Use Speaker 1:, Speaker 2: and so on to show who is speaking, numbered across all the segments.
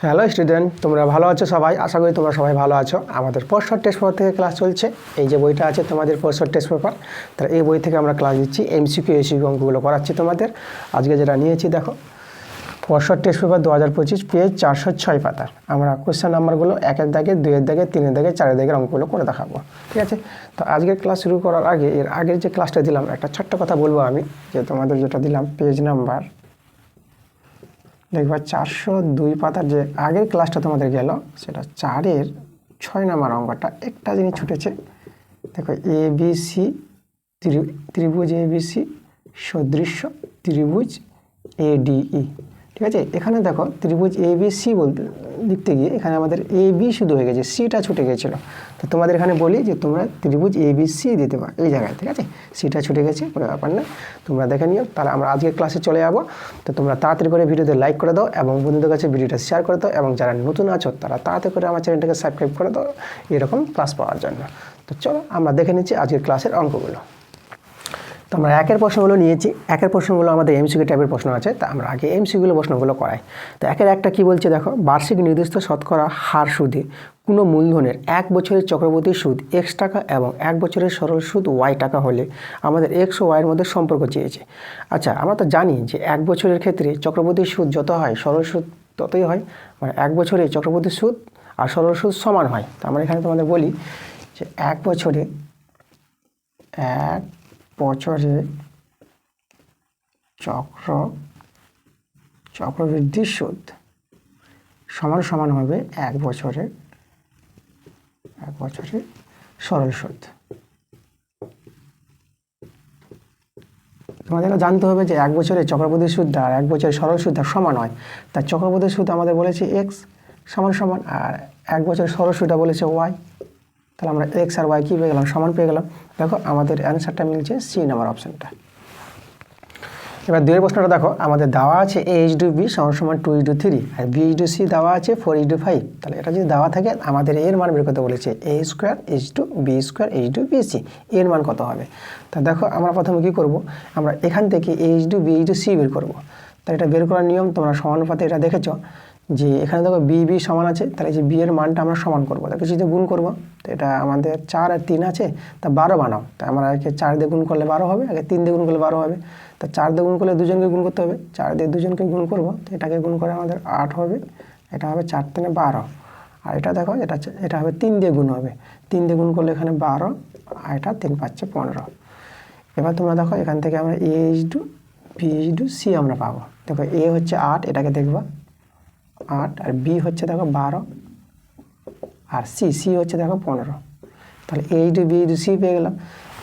Speaker 1: Hello student, তোমরা ভালো আছো সবাই? আশা করি তোমরা সবাই ভালো আছো। আমাদের পরশর টেস্ট পেপার থেকে ক্লাস চলছে। এই যে বইটা আছে তোমাদের পরশর টেস্ট পেপার, তাহলে এই বই থেকে আমরা ক্লাস দিচ্ছি। এমসিকিউ এসিকিউ অঙ্কগুলো করাচ্ছি তোমাদের। আজকে যেটা নিয়েছি দেখো, পরশর টেস্ট পেপার 2025 পেজ 406 পাতা। আমরা কোশ্চেন নাম্বারগুলো 1-এর দাগে, 2-এর দাগে, 3-এর দাগে, 4-এর দাগের অঙ্কগুলো করে দেখাবো, ঠিক আছে? তো আজকের ক্লাস শুরু করার আগে এর আগের যে ক্লাসটা দিলাম একটা ছোট্ট কথা বলবো আমি, যে তোমাদের যেটা দিলাম পেজ নাম্বার দেখবা 402 পাতার যে আগের ক্লাসটা তোমাদের গেল, সেটা 4-এর 6 নম্বর অঙ্কটা একটা জিনিস ছুটেছে। দেখো ABC ত্রিভুজ ABC সদৃশ্য ত্রিভুজ ADE, ঠিক আছে? এখানে দেখো ত্রিভুজ ABC বলতে লিখতে গিয়ে এখানে আমাদের AB শুধু হয়ে গেছে, সিটা ছুটে গেছিলো। তো তোমাদের এখানে বলি যে তোমরা ত্রিভুজ ABC দিতে পারো এই জায়গায়, ঠিক আছে? সিটা ছুটে গেছে, কোনো ব্যাপার না, তোমরা দেখে নিও। তাহলে আমরা আজকের ক্লাসে চলে যাবো। তো তোমরা তাড়াতাড়ি করে ভিডিওতে লাইক করে দাও এবং বন্ধুদের কাছে ভিডিওটা শেয়ার করে দাও, এবং যারা নতুন আছো তারা তাড়াতাড়ি করে আমার চ্যানেলটাকে সাবস্ক্রাইব করে দাও এরকম ক্লাস পাওয়ার জন্য। তো চলো আমরা দেখে নিচ্ছি আজকের ক্লাসের অঙ্কগুলো। তো আমরা একের প্রশ্নগুলো নিয়েছি। একের প্রশ্নগুলো আমাদের এমসিকিউ টাইপের প্রশ্ন আছে, তা আমরা আগে এমসিকিউ প্রশ্নগুলো করাই। তো একের একটা কি বলছে দেখো, বার্ষিক নির্দিষ্ট শতকরা হার সুদে কোনো মূলধনের 1 বছরের চক্রবর্তী সুদ x টাকা এবং 1 বছরের সরল সুদ y টাকা হলে আমাদের x ও y এর মধ্যে সম্পর্ক চেয়েছে। আচ্ছা, আমরা তো জানি যে 1 বছরের ক্ষেত্রে চক্রবর্তী সুদ যত হয় সরল সুদ ততই হয়, মানে 1 বছরে চক্রবর্তী সুদ আর সরল সুদ সমান হয়। তো আমরা এখানে তোমাদের বলি যে 1 বছরে চক্রবৃদ্ধি সুদ সমান সমান হবে 1 বছরের সরল সুদ। তোমাদের জানতে হবে যে 1 বছরের চক্রবৃদ্ধি সুদটা আর 1 বছরের সরল সুদটা সমান হয়। তার চক্রবৃদ্ধি সুদ আমাদের বলেছে x সমান সমান, আর 1 বছরের সরল সুদটা বলেছে y। তাহলে আমরা x আর y কী পেয়ে গেলাম? সমান পেয়ে গেলাম। দেখো আমাদের অ্যান্সারটা মিলছে সি নাম্বার অপশানটা। এবার দুয়ের প্রশ্নটা দেখো, আমাদের দেওয়া আছে a/b সমান 2/3 আর b/c দেওয়া আছে 4/5। তাহলে এটা যদি দেওয়া থাকে আমাদের এর মান বের করতে বলেছে a²b²b² এর মান কত হবে? তা দেখো আমরা প্রথমে কী করব, আমরা এখান থেকে a/b/c বের করব। তাই এটা বের করার নিয়ম তোমরা সমানুপাতে এটা দেখেছ যে এখানে দেখো b সমান আছে, তাহলে যে b এর মানটা আমরা সমান করবো, তাকে যদি গুণ করবো। তো এটা আমাদের 4 আর 3 আছে, তা 12 বানাও। তা আমরা আগে 4 দিয়ে গুণ করলে 12 হবে, আগে 3 দিয়ে গুণ করলে 12 হবে। তা 4 দিয়ে গুণ করলে দুজনকে গুণ করতে হবে, 4 দিয়ে দুজনকে গুণ করবো, তো এটাকে গুণ করে আমাদের 8 হবে, এটা হবে 4 3 12। আর এটা দেখো এটা হবে 3 দিয়ে গুণ হবে, 3 দিয়ে গুণ করলে এখানে 12 আর এটা 3 5 15। এবার তোমরা দেখো এখান থেকে আমরা a/b/c আমরা পাবো। দেখো a হচ্ছে 8, এটাকে দেখবা 8, আর b হচ্ছে দেখো 12, আর c হচ্ছে দেখো 15। তাহলে a/b/c পেয়ে গেলাম।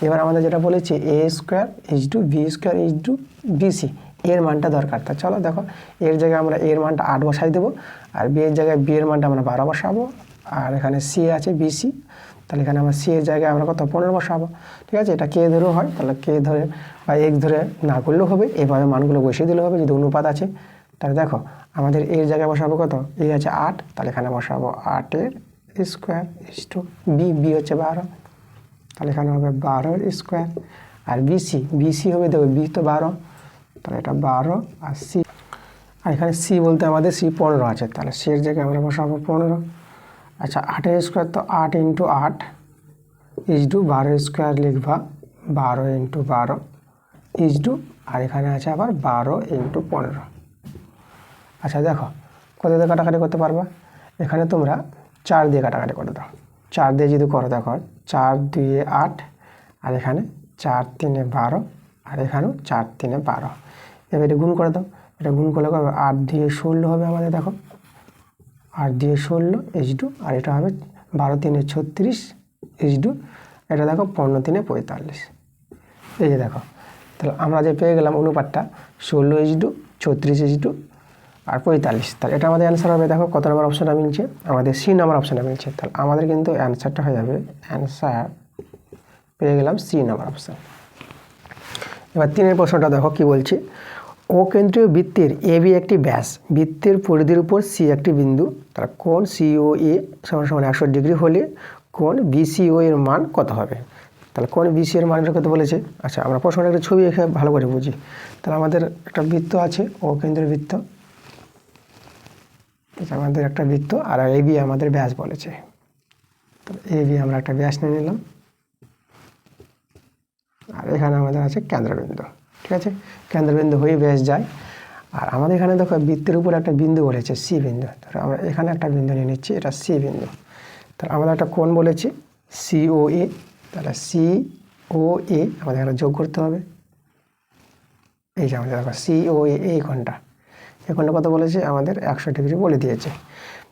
Speaker 1: এবার আমাদের যেটা বলেছে a²b²b² এর মানটা দরকার। তা চলো দেখো, এর জায়গায় আমরা এর মানটা 8 বসাই দেবো, আর b এর জায়গায় b এর মানটা আমরা 12 বসাবো, আর এখানে c আছে bc, তাহলে এখানে আমরা c এর জায়গায় আমরা কত 15 বসাবো, ঠিক আছে? এটা কে ধরেও হয়, তাহলে কে ধরে বা x ধরে না করলেও হবে, এভাবে মানগুলো বসিয়ে দিলেও হবে যদি অনুপাত আছে। তাহলে দেখো আমাদের এর জায়গায় বসাবো কত, এই আছে 8, তাহলে এখানে বসাবো 8/² b হচ্ছে 12, তাহলে এখানে হবে 12/²। আর bc হবে, দেখো b তো 12, তাহলে এটা 12, আর c, আর এখানে c বলতে আমাদের c 15 আছে, তাহলে c এর জায়গায় আমরা বসাবো 15। আচ্ছা, 8/² তো 8 × 8 12² লিখবা, 12 × 12 আর এখানে আছে আবার 12 × 15। আচ্ছা দেখো কত দিয়ে কাটাকাটি করতে পারবা? এখানে তোমরা 4 দিয়ে কাটাকাটি করে দাও। 4 দিয়ে যদি করো দেখো 4 2 8, আর এখানে 4 3 12, আর এখানেও 4 3 12। এবার এটা গুণ করে দাও, এটা গুণ করলে 8 দিয়ে 16 হবে আমাদের, দেখো 8 দিয়ে 16 আর এটা হবে 12 3 36 এটা দেখো 15 3 45। এই যে দেখো, তাহলে আমরা যে পেয়ে গেলাম অনুপাতটা 16:36 আর 45। তাহলে এটা আমাদের অ্যান্সার হবে। দেখো কত নম্বর অপশানটা মিলছে, আমাদের সি নম্বর অপশানটা মিলছে। তাহলে আমাদের কিন্তু অ্যান্সারটা হয়ে যাবে, অ্যান্সার পেয়ে গেলাম সি নম্বর অপশান। এবার 3-এর প্রশ্নটা দেখো কি বলছে, অকেন্দ্রীয় বৃত্তের এবি একটি ব্যাস, বৃত্তের পরিধির উপর সি একটি বিন্দু, তাহলে কোণ সিওএ সমান 100 ডিগ্রি হলে কোণ বিসিও এর মান কত হবে? তাহলে কোণ বিসি এর মান বের করতে বলেছে। আচ্ছা, আমরা প্রশ্নটা একটা ছবি এঁকে ভালো করে বুঝি। তাহলে আমাদের একটা বৃত্ত আছে, অকেন্দ্রীয় বৃত্ত, এটা আমাদের একটা বৃত্ত, আর এবি আমাদের ব্যাস বলেছে। তো এবি আমরা একটা ব্যাস নিয়ে নিলাম, আর এখানে আমাদের আছে কেন্দ্রবিন্দু। ঠিক আছে, কেন্দ্রবিন্দু হয়ে ব্যাস যায়। আর আমাদের এখানে দেখো বৃত্তের উপর একটা বিন্দু বলেছে সি বিন্দু, তাহলে আমরা এখানে একটা বিন্দু নিয়ে নিচ্ছি, এটা সি বিন্দু। তাহলে আমাদের একটা কোণ বলেছি সিওএ, তাহলে সিওএ আমাদের এখানে যোগ করতে হবে। এই যে আমাদের দেখো সিওএ, এই কোণটা, এই কোণটা কত বলেছে আমাদের 100 ডিগ্রি বলে দিয়েছে।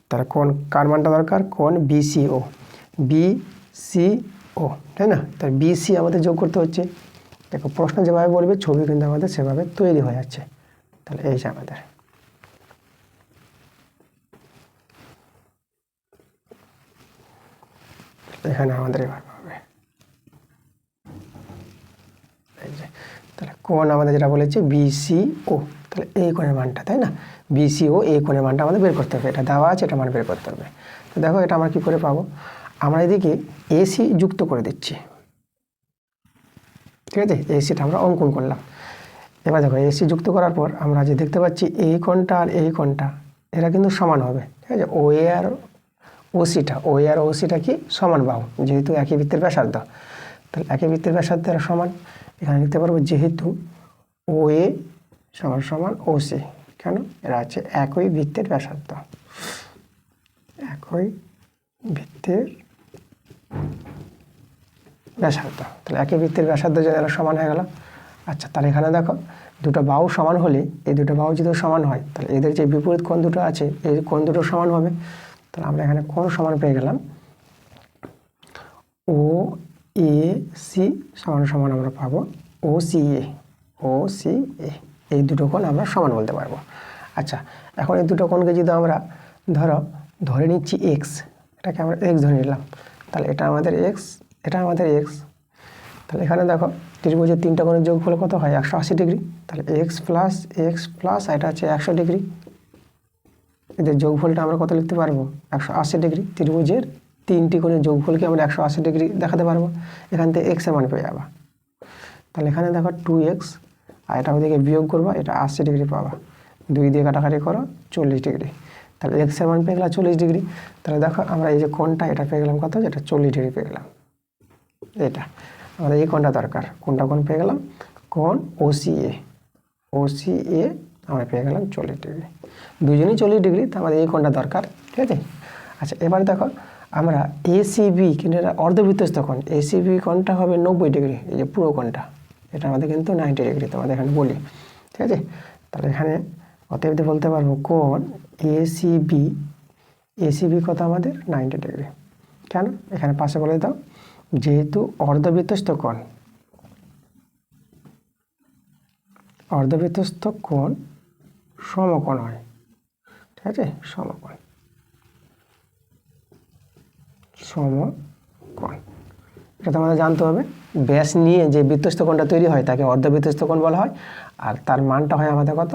Speaker 1: তাহলে কোণ কার মানটা দরকার, কোণ বিসিও, বিসিও, তাই না? তাই বিসি আমাদের যোগ করতে হচ্ছে। দেখো প্রশ্ন যেভাবে বলবে ছবি কিন্তু আমাদের সেভাবে তৈরি হয়ে যাচ্ছে। তাহলে এই যে আমাদের এখানে আমাদের এভাবে হবে। এই যে তাহলে কোণ আমাদের যেটা বলেছে বিসিও, তাহলে এই কোণের মানটা, তাই না? বিসিও এই কোণের মানটা আমাদের বের করতে হবে, এটা দেওয়া আছে, এটা মান বের করতে হবে। তো দেখো এটা আমরা কী করে পাবো, আমরা এদিকে এসি যুক্ত করে দিচ্ছি। ঠিক আছে, এসিটা আমরা অঙ্কন করলাম। এবার দেখো এসি যুক্ত করার পর আমরা যে দেখতে পাচ্ছি এই কোণটা আর এই কোণটা এরা কিন্তু সমান হবে। ঠিক আছে, ওএ আর ওসিটা কি সমান বাহু, যেহেতু একই বৃত্তের ব্যাসার্ধ, তাহলে একই বৃত্তের ব্যাসার্ধ এরা সমান। এখানে লিখতে পারবো যেহেতু ওএ সমান সমান ওসি, কেন, এরা আছে একই বৃত্তের ব্যাসার্ধ, একই বৃত্তের ব্যাসার্ধ। তাহলে একই বৃত্তের ব্যাসার্ধ যদি এরা সমান হয়ে গেল। আচ্ছা, তাহলে এখানে দেখো দুটো বাহু সমান হলে, এই দুটো বাহু যদি সমান হয় তাহলে এদের যে বিপরীত কোণ দুটো আছে এই কোণ দুটো সমান হবে। তাহলে আমরা এখানে কোণ সমান পেয়ে গেলাম, ও এ সি সমান সমান আমরা পাবো ও সি এ, এই দুটো কোণ আমরা সমান বলতে পারবো। আচ্ছা, এখন এই দুটো কোণকে যদি আমরা ধরে নিচ্ছি এক্স, এটাকে আমরা এক্স ধরে নিলাম, তাহলে এটা আমাদের এক্স, এটা আমাদের এক্স। তাহলে এখানে দেখো ত্রিভুজের তিনটা কোণের যোগফল কত হয়, 180 ডিগ্রি। তাহলে এক্স প্লাস এটা আছে 100 ডিগ্রি, এদের যোগফলটা আমরা কত লিখতে পারবো, 180 ডিগ্রি। ত্রিভুজের তিনটি কোণের যোগফলকে আমরা 180 ডিগ্রি দেখাতে পারবো, এখান থেকে এক্স এর মান পেয়ে যাবা। তাহলে এখানে দেখো 2x, আর এটা ওদিকে বিয়োগ করবা, এটা 80 ডিগ্রি পাবা, 2 দিয়ে কাটাকাটি করো 40 ডিগ্রি। তাহলে এক্স এর মান পেয়ে গেলাম 40 ডিগ্রি। তাহলে দেখো আমরা এই যে কোণটা এটা পেয়ে গেলাম কত, এটা 40 ডিগ্রি পেয়ে গেলাম। এটা আমাদের এই কোণটা দরকার, কোণটা কোণ পেয়ে গেলাম, কোণ ওসিএ আমরা পেয়ে গেলাম 40 ডিগ্রি, দুজনেই 40 ডিগ্রি, তো আমাদের এই কোণটা দরকার। ঠিক আছে, আচ্ছা এবার দেখো আমরা এসিবি কিন্তু এটা অর্ধবৃত্তস্থ কোণ, এসিবি কোণটা হবে 90 ডিগ্রি, এই যে পুরো কোণটা এটা আমাদের কিন্তু 90 ডিগ্রি তোমাদের এখানে বলি। ঠিক আছে, তাহলে এখানে অতএব বলতে পারবো কোণ এসিবি কত আমাদের 90 ডিগ্রি। কেন, এখানে পাশে বলে দাও যেহেতু অর্ধবৃত্তস্থ কোণ সমকোণ হয়। ঠিক আছে, সমকোণ এটা তোমাদের জানতে হবে। ব্যাস নিয়ে যে বৃত্তস্থ কোণটা তৈরি হয় তাকে অর্ধবৃত্তস্থ কোণ বলা হয়, আর তার মানটা হয় আমাদের কত,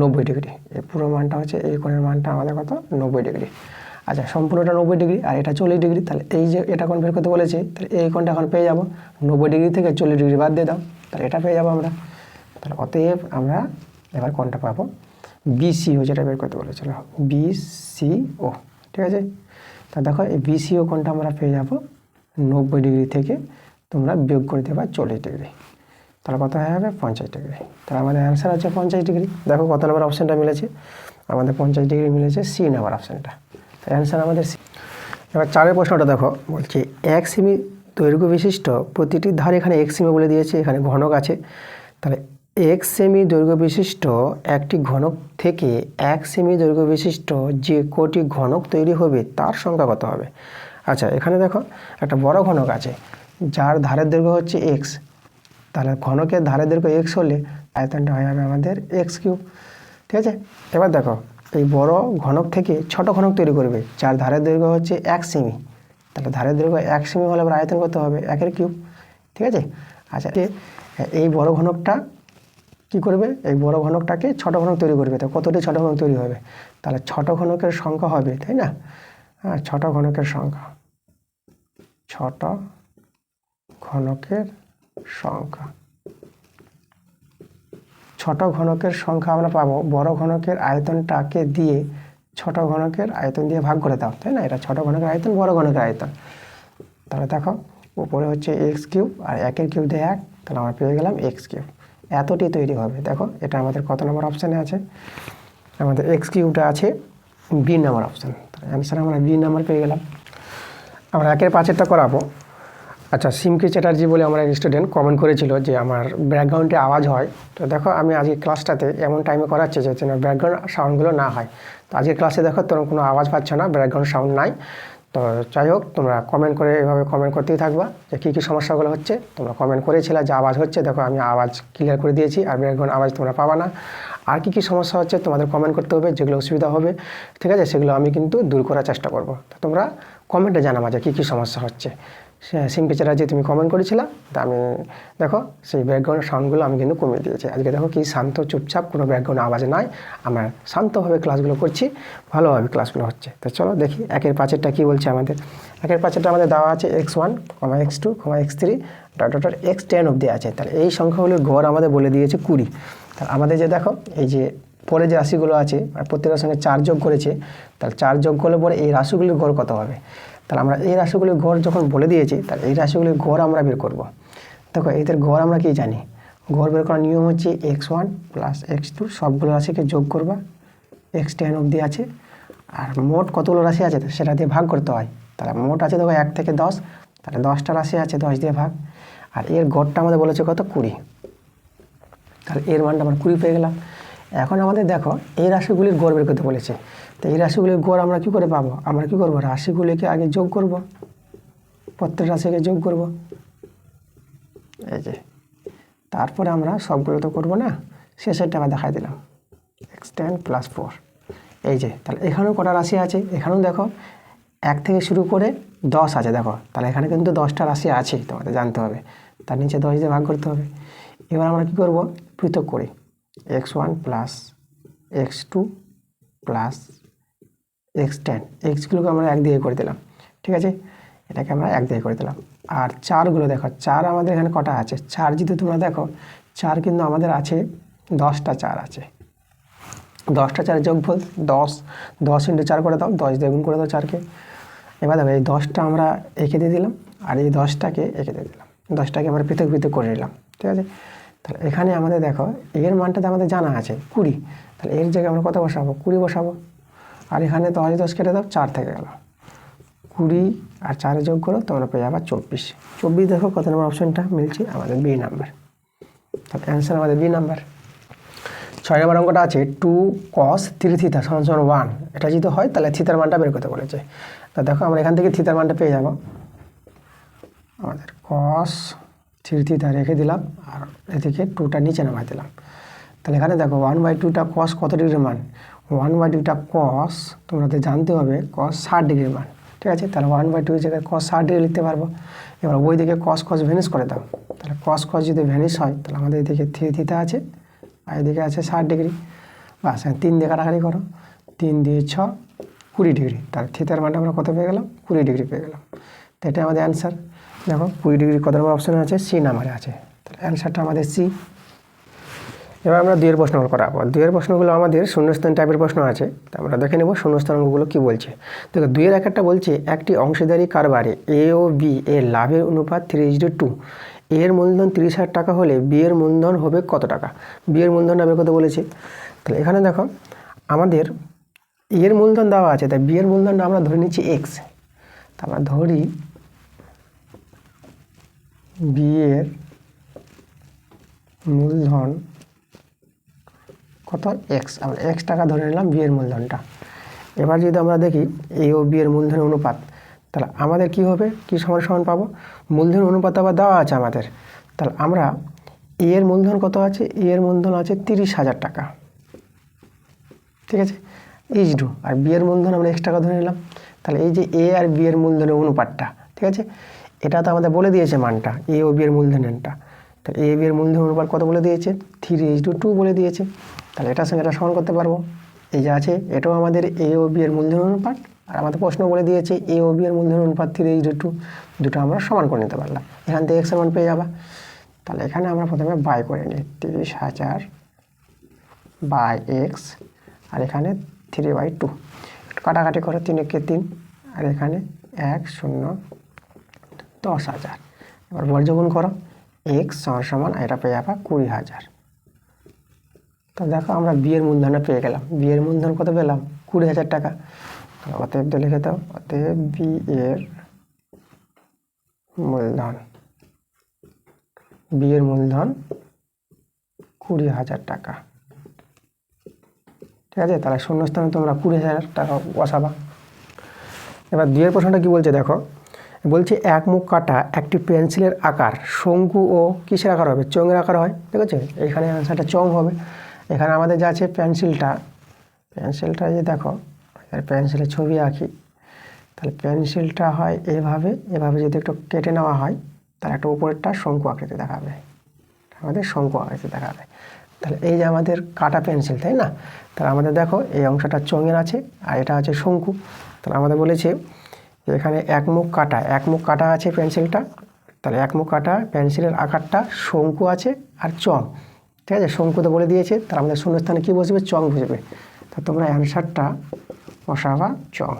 Speaker 1: 90 ডিগ্রি। এই পুরো মানটা হচ্ছে এই কোণের মানটা আমাদের কত, 90 ডিগ্রি। আচ্ছা, সম্পূর্ণটা 90 ডিগ্রি আর এটা 40 ডিগ্রি, তাহলে এই যে এটা কোণ বের করতে বলেছে, তাহলে এই কোণটা এখন পেয়ে যাবো, 90 ডিগ্রি থেকে 40 ডিগ্রি বাদ দিয়ে দাও, তাহলে এটা পেয়ে যাবো আমরা। তাহলে অতএব আমরা এবার কোণটা পাবো বিসিও, যেটা বের করতে বলেছিল বিসিও। ঠিক আছে, তা দেখো এই বিসিও কোণটা আমরা পেয়ে যাবো 90 ডিগ্রি থেকে তোমরা বিয়োগ করে দেবা 40 ডিগ্রি, তাহলে কত হয়ে যাবে, 50 ডিগ্রি। তাহলে আমাদের অ্যান্সার হচ্ছে 50 ডিগ্রি। দেখো কত নম্বর অপশানটা মিলেছে, আমাদের 50 ডিগ্রি মিলেছে, সি নাম্বার অপশানটা, অ্যান্সার আমাদের সি। এবার চারের প্রশ্নটা দেখো, বলছি 1 সেমি দৈর্ঘ্য বিশিষ্ট প্রতিটি ধার, এখানে 1 সেমি বলে দিয়েছে, এখানে ঘনক আছে, তাহলে 1 সেমি দৈর্ঘ্য বিশিষ্ট একটি ঘনক থেকে 1 সেমি দৈর্ঘ্য বিশিষ্ট যে কটি ঘনক তৈরি হবে তার সংখ্যা কত হবে। আচ্ছা, এখানে দেখো একটা বড় ঘনক আছে যার ধারের দৈর্ঘ্য হচ্ছে এক্স, তাহলে ঘনকের ধারের দৈর্ঘ্য এক্স হলে আয়তনটা হয়ে যাবে আমাদের এক্স কিউব। ঠিক আছে, এবার দেখো এই বড় ঘনক থেকে ছোট ঘনক তৈরি করবে যার ধারের দৈর্ঘ্য হচ্ছে 1 সেমি, তাহলে ধারের দৈর্ঘ্য 1 সেমি হলে আবার আয়তন কত হবে, 1 এর কিউব। ঠিক আছে, আচ্ছা এই বড় ঘনকটা কি করবে, এই বড় ঘনকটাকে ছোট ঘনক তৈরি করবে, তো কতটি ছোট ঘনক তৈরি হবে, তাহলে ছোট ঘনকের সংখ্যা হবে, তাই না, হ্যাঁ ছোট ঘনকের সংখ্যা ছোট ঘনকের সংখ্যা আমরা পাবো বড় ঘনকের আয়তনটাকে দিয়ে ছোট ঘনকের আয়তন দিয়ে ভাগ করে দাও, তাই না? এটা ছোট ঘনকের আয়তন, বড় ঘনকের আয়তন। তাহলে দেখো উপরে হচ্ছে এক্স কিউব আর একের কিউব দিয়ে 1, তাহলে আমরা পেয়ে গেলাম এক্স কিউব। এতটি তৈরি হবে। দেখো এটা আমাদের কত নম্বর অপশানে আছে? আমাদের এক্স কিউবটা আছে বি নাম্বার অপশান। তাহলে অ্যান্সার আমরা বি নাম্বার পেয়ে গেলাম। আমরা 1/5 করাবো। আচ্ছা, সিমকি চ্যাটার্জি বলে আমার এক স্টুডেন্ট কমেন্ট করেছিল যে আমার ব্যাকগ্রাউন্ডে আওয়াজ হয়। তো দেখো আমি আজকে ক্লাসটাতে এমন টাইমে করাচ্ছি যে যেন ব্যাকগ্রাউন্ড সাউন্ডগুলো না হয়। তো আজকের ক্লাসে দেখো তোমরা কোনো আওয়াজ পাচ্ছ না, ব্যাকগ্রাউন্ড সাউন্ড নাই। তো যাই হোক, তোমরা কমেন্ট করে এভাবে কমেন্ট করতেই থাকবা যে কী কী সমস্যাগুলো হচ্ছে। তোমরা কমেন্ট করেছিলে যে আওয়াজ হচ্ছে, দেখো আমি আওয়াজ ক্লিয়ার করে দিয়েছি, আর ব্যাকগ্রাউন্ড আওয়াজ তোমরা পাবা না। আর কী কী সমস্যা হচ্ছে তোমাদের কমেন্ট করতে হবে, যেগুলো অসুবিধা হবে, ঠিক আছে, সেগুলো আমি কিন্তু দূর করার চেষ্টা করব। তো তোমরা কমেন্টে জানাবা যে কী কী সমস্যা হচ্ছে। সিমকি চ্যাটার্জি তুমি কমেন্ট করেছিলা, তা আমি দেখো সেই ব্যাকগ্রাউন্ড সাউন্ডগুলো আমি কিন্তু কমিয়ে দিয়েছি। আজকে দেখো কি শান্ত, চুপচাপ, কোনো ব্যাকগ্রাউন্ড আওয়াজ নাই। আমরা শান্তভাবে ক্লাসগুলো করছি, ভালোভাবে ক্লাসগুলো হচ্ছে। তো চলো দেখি 1/5 কী বলছে আমাদের। 1/5 আমাদের দেওয়া আছে x1, x2, x3 dot x10 অবধি আছে। তাহলে এই সংখ্যাগুলোর গড় আমাদের বলে দিয়েছে 20। তাহলে আমাদের যে দেখো এই যে পরে যে রাশিগুলো আছে প্রত্যেকটার সঙ্গে 4 যোগ করেছে, তাহলে 4 যোগ করলে পরে এই রাশিগুলির গড় কত হবে। তাহলে আমরা এই রাশিগুলির গড় যখন বলে দিয়েছি, তাহলে এই রাশিগুলির গড় আমরা বের করব। দেখো এদের গড় আমরা কি জানি, গড় বের করার নিয়ম হচ্ছে x1 প্লাস x2 সবগুলো রাশিকে যোগ করবা, x10 অবধি আছে। আর মোট কতগুলো রাশি আছে সেটা দিয়ে ভাগ করতে হয়। তাহলে মোট আছে দেখো 1 থেকে 10, তাহলে 10টা রাশি আছে, 10 দিয়ে ভাগ। আর এর গড়টা আমাদের বলেছে কত, 20। তাহলে এর মানটা আমরা 20 পেয়ে গেলাম। এখন আমাদের দেখো এই রাশিগুলির গড় বের করতে বলেছে। তো এই রাশিগুলির গড় আমরা কী করে পাবো? আমরা কী করবো, রাশিগুলিকে আগে যোগ করব, প্রত্যেক রাশিকে যোগ করব, এই যে। তারপরে আমরা সবগুলো তো করবো না, শেষেরটা আবার দেখাই দিলাম x10 + 4, এই যে। তাহলে এখানেও কটা রাশি আছে, এখানেও দেখো 1 থেকে শুরু করে 10 আছে দেখো। তাহলে এখানে কিন্তু 10টা রাশি আছে, তোমাদের জানতে হবে। তার নিচে 10 দিয়ে ভাগ করতে হবে। এবার আমরা কী করব, পৃথক করি, x1 plus x2 plus x10, এক্সগুলোকে আমরা 1 দিয়ে করে দিলাম, ঠিক আছে, এটাকে আমরা 1 দিয়ে করে দিলাম। আর 4গুলো দেখো, 4 আমাদের এখানে কটা আছে, 4 যদি তোমরা দেখো 4 কিন্তু আমাদের আছে 10টা 4 আছে। 10টা 4 যোগফল 10, 10 × 4 করে দাও, 10 দিয়ে গুণ করে দাও 4কে। এবার দেখো এই 10টা আমরা এঁকে দিয়ে দিলাম, আর এই 10টাকে এঁকে দিয়ে দিলাম, 10টাকে আমরা পৃথক পৃথক করে নিলাম, ঠিক আছে। তাহলে এখানে আমাদের দেখো এর মানটাতে আমাদের জানা আছে 20, তাহলে এর জায়গায় আমরা কত বসাবো, 20 বসাবো। আর এখানে 10 10 কেটে দাও, 4 থেকে গেল, 20 আর 4 যোগ করো, তোমরা পেয়ে যাবে 24। 24 দেখো কত নম্বর অপশনটা মিলছে, আমাদের বি নাম্বার। তাহলে অ্যান্সার আমাদের বি নাম্বার। 6 নম্বর অঙ্কটা আছে 2 cos 3 থিটা = 1। এটা যদি হয় তাহলে থিতার মানটা বের করতে বলেছে। তা দেখো আমরা এখান থেকে থিতার মানটা পেয়ে যাব। আমাদের cos 3 থিটা রেখে দিলাম, আর এদিকে 2টা নিচে নামাই দিলাম। তাহলে এখানে দেখো 1/2টা cos কত ডিগ্রির মান, 1/2টা cos তোমাদের জানতে হবে cos 60 ডিগ্রির মান, ঠিক আছে। তাহলে 1/2 জায়গায় cos 60 ডিগ্রি লিখতে পারবো। এবার ওই দিকে cos ভ্যানিশ করে দাও। তাহলে cos যদি ভ্যানিশ হয়, তাহলে আমাদের এদিকে 3 থিটা আছে, আর এদিকে আছে 60 ডিগ্রি। বাস 3 দিয়ে কাটাকাটি করো, 3 দিয়ে 6, 20 ডিগ্রি। তার থিতার মানটা আমরা কত পেয়ে গেলাম, 20 ডিগ্রি পেয়ে গেলাম। তো এটা আমাদের অ্যান্সার। দেখো 20 ডিগ্রি কত নম্বর অপশানে আছে, সি নাম্বারে আছে। তাহলে অ্যান্সারটা আমাদের সি। এবার আমরা 2 এর প্রশ্নগুলো করাবো। 2 এর প্রশ্নগুলো আমাদের শূন্যস্থান টাইপের প্রশ্ন আছে, তা আমরা দেখে নেব শূন্যস্থান অঙ্কগুলো কী বলছে। দেখো 2 এর একটা বলছে একটি অংশীদারি কারবারে এ ও বি এর লাভের অনুপাত 3:2। এর মূলধন 30,000 টাকা হলে বি এর মূলধন হবে কত টাকা। বি এর মূলধন বের করতে বলেছে। তাহলে এখানে দেখো আমাদের এর মূলধন দেওয়া আছে, তাই বি এর মূলধনটা আমরা ধরে নিচ্ছি এক্স। তা আমরা ধরি বি এর মূলধন কত, এক্স। আমরা এক্স টাকা ধরে নিলাম বি এর মূলধনটা। এবার যদি আমরা দেখি এ ও বি এর মূলধনের অনুপাত, তাহলে আমাদের কি হবে, কি সমান সমান পাবো, মূলধন অনুপাত আবার দেওয়া আছে আমাদের। তাহলে আমরা এ এর মূলধন কত আছে, এ এর মূলধন আছে 30,000 টাকা, ঠিক আছে, ইজ টু। আর বি এর মূলধন আমরা এক্স টাকা ধরে নিলাম। তাহলে এই যে এ আর বি এর মূলধনের অনুপাতটা, ঠিক আছে, এটা তো আমাদের বলে দিয়েছে মানটা, এ ও বি এর মূলধনেরটা। তো এ বি এর মূলধন অনুপাত কত বলে দিয়েছে, 3:2 বলে দিয়েছে। তাহলে এটার সঙ্গে এটা সমান করতে পারবো। এই যে আছে এটাও আমাদের এ ও বি এর মূলধন অনুপাত, আর আমাদের প্রশ্ন বলে দিয়েছে এ ও বি এর মূলধন অনুপাত 3:2, দুটো আমরা সমান করে নিতে পারলাম। এখান থেকে এক্স এর মান পেয়ে যাবা। তাহলে এখানে আমরা প্রথমে বাই করে নিই, 30,000 বাই এক্স, আর এখানে 3/2। কাটাকাটি করো, 3 একে 3, আর এখানে 1 0 10,000। এবার বর্গগুণ করো, x সমান এটা পেয়ে যাবা 20,000। তো দেখো আমরা বিয়ের মূলধনটা পেয়ে গেলাম। বিয়ের মূলধন কত পেলাম? 20,000 টাকা। অতএব লিখে দাও, অতএব বিয়ের মূলধন 20,000 টাকা। ঠিক আছে, তাহলে শূন্যস্থানে তোমরা 20,000 টাকা বসাবা। এবার দুইয়ের প্রশ্নটা কি বলছে দেখো, বলছে এক মুখ কাটা একটি পেন্সিলের আকার শঙ্কু ও কিসের আকার হবে? চঙের আকার হয়। ঠিক আছে, এখানে অ্যান্সারটা চং হবে। এখানে আমাদের যা আছে পেন্সিলটা যে দেখো, পেন্সিলের ছবি আঁকি, তাহলে পেন্সিলটা হয় এভাবে যদি একটু কেটে নেওয়া হয়, তাহলে একটা উপরেরটা শঙ্কু আকৃতি দেখাবে, আমাদের শঙ্কু আকৃতি দেখাবে। তাহলে এই যে আমাদের কাটা পেন্সিল, তাই না? তাহলে আমাদের দেখো এই অংশটা চঙের আছে আর এটা আছে শঙ্কু। তাহলে আমাদের বলেছে এখানে এক মুখ কাটা আছে পেন্সিলটা, তাহলে এক মুখ কাটা পেন্সিলের আকারটা শঙ্কু আছে আর চং। ঠিক আছে, শঙ্কু তো বলে দিয়েছে, তাহলে আমাদের শূন্যস্থানে কী বসবে? চং বসবে। তা তোমরা অ্যান্সারটা বসাবা চং।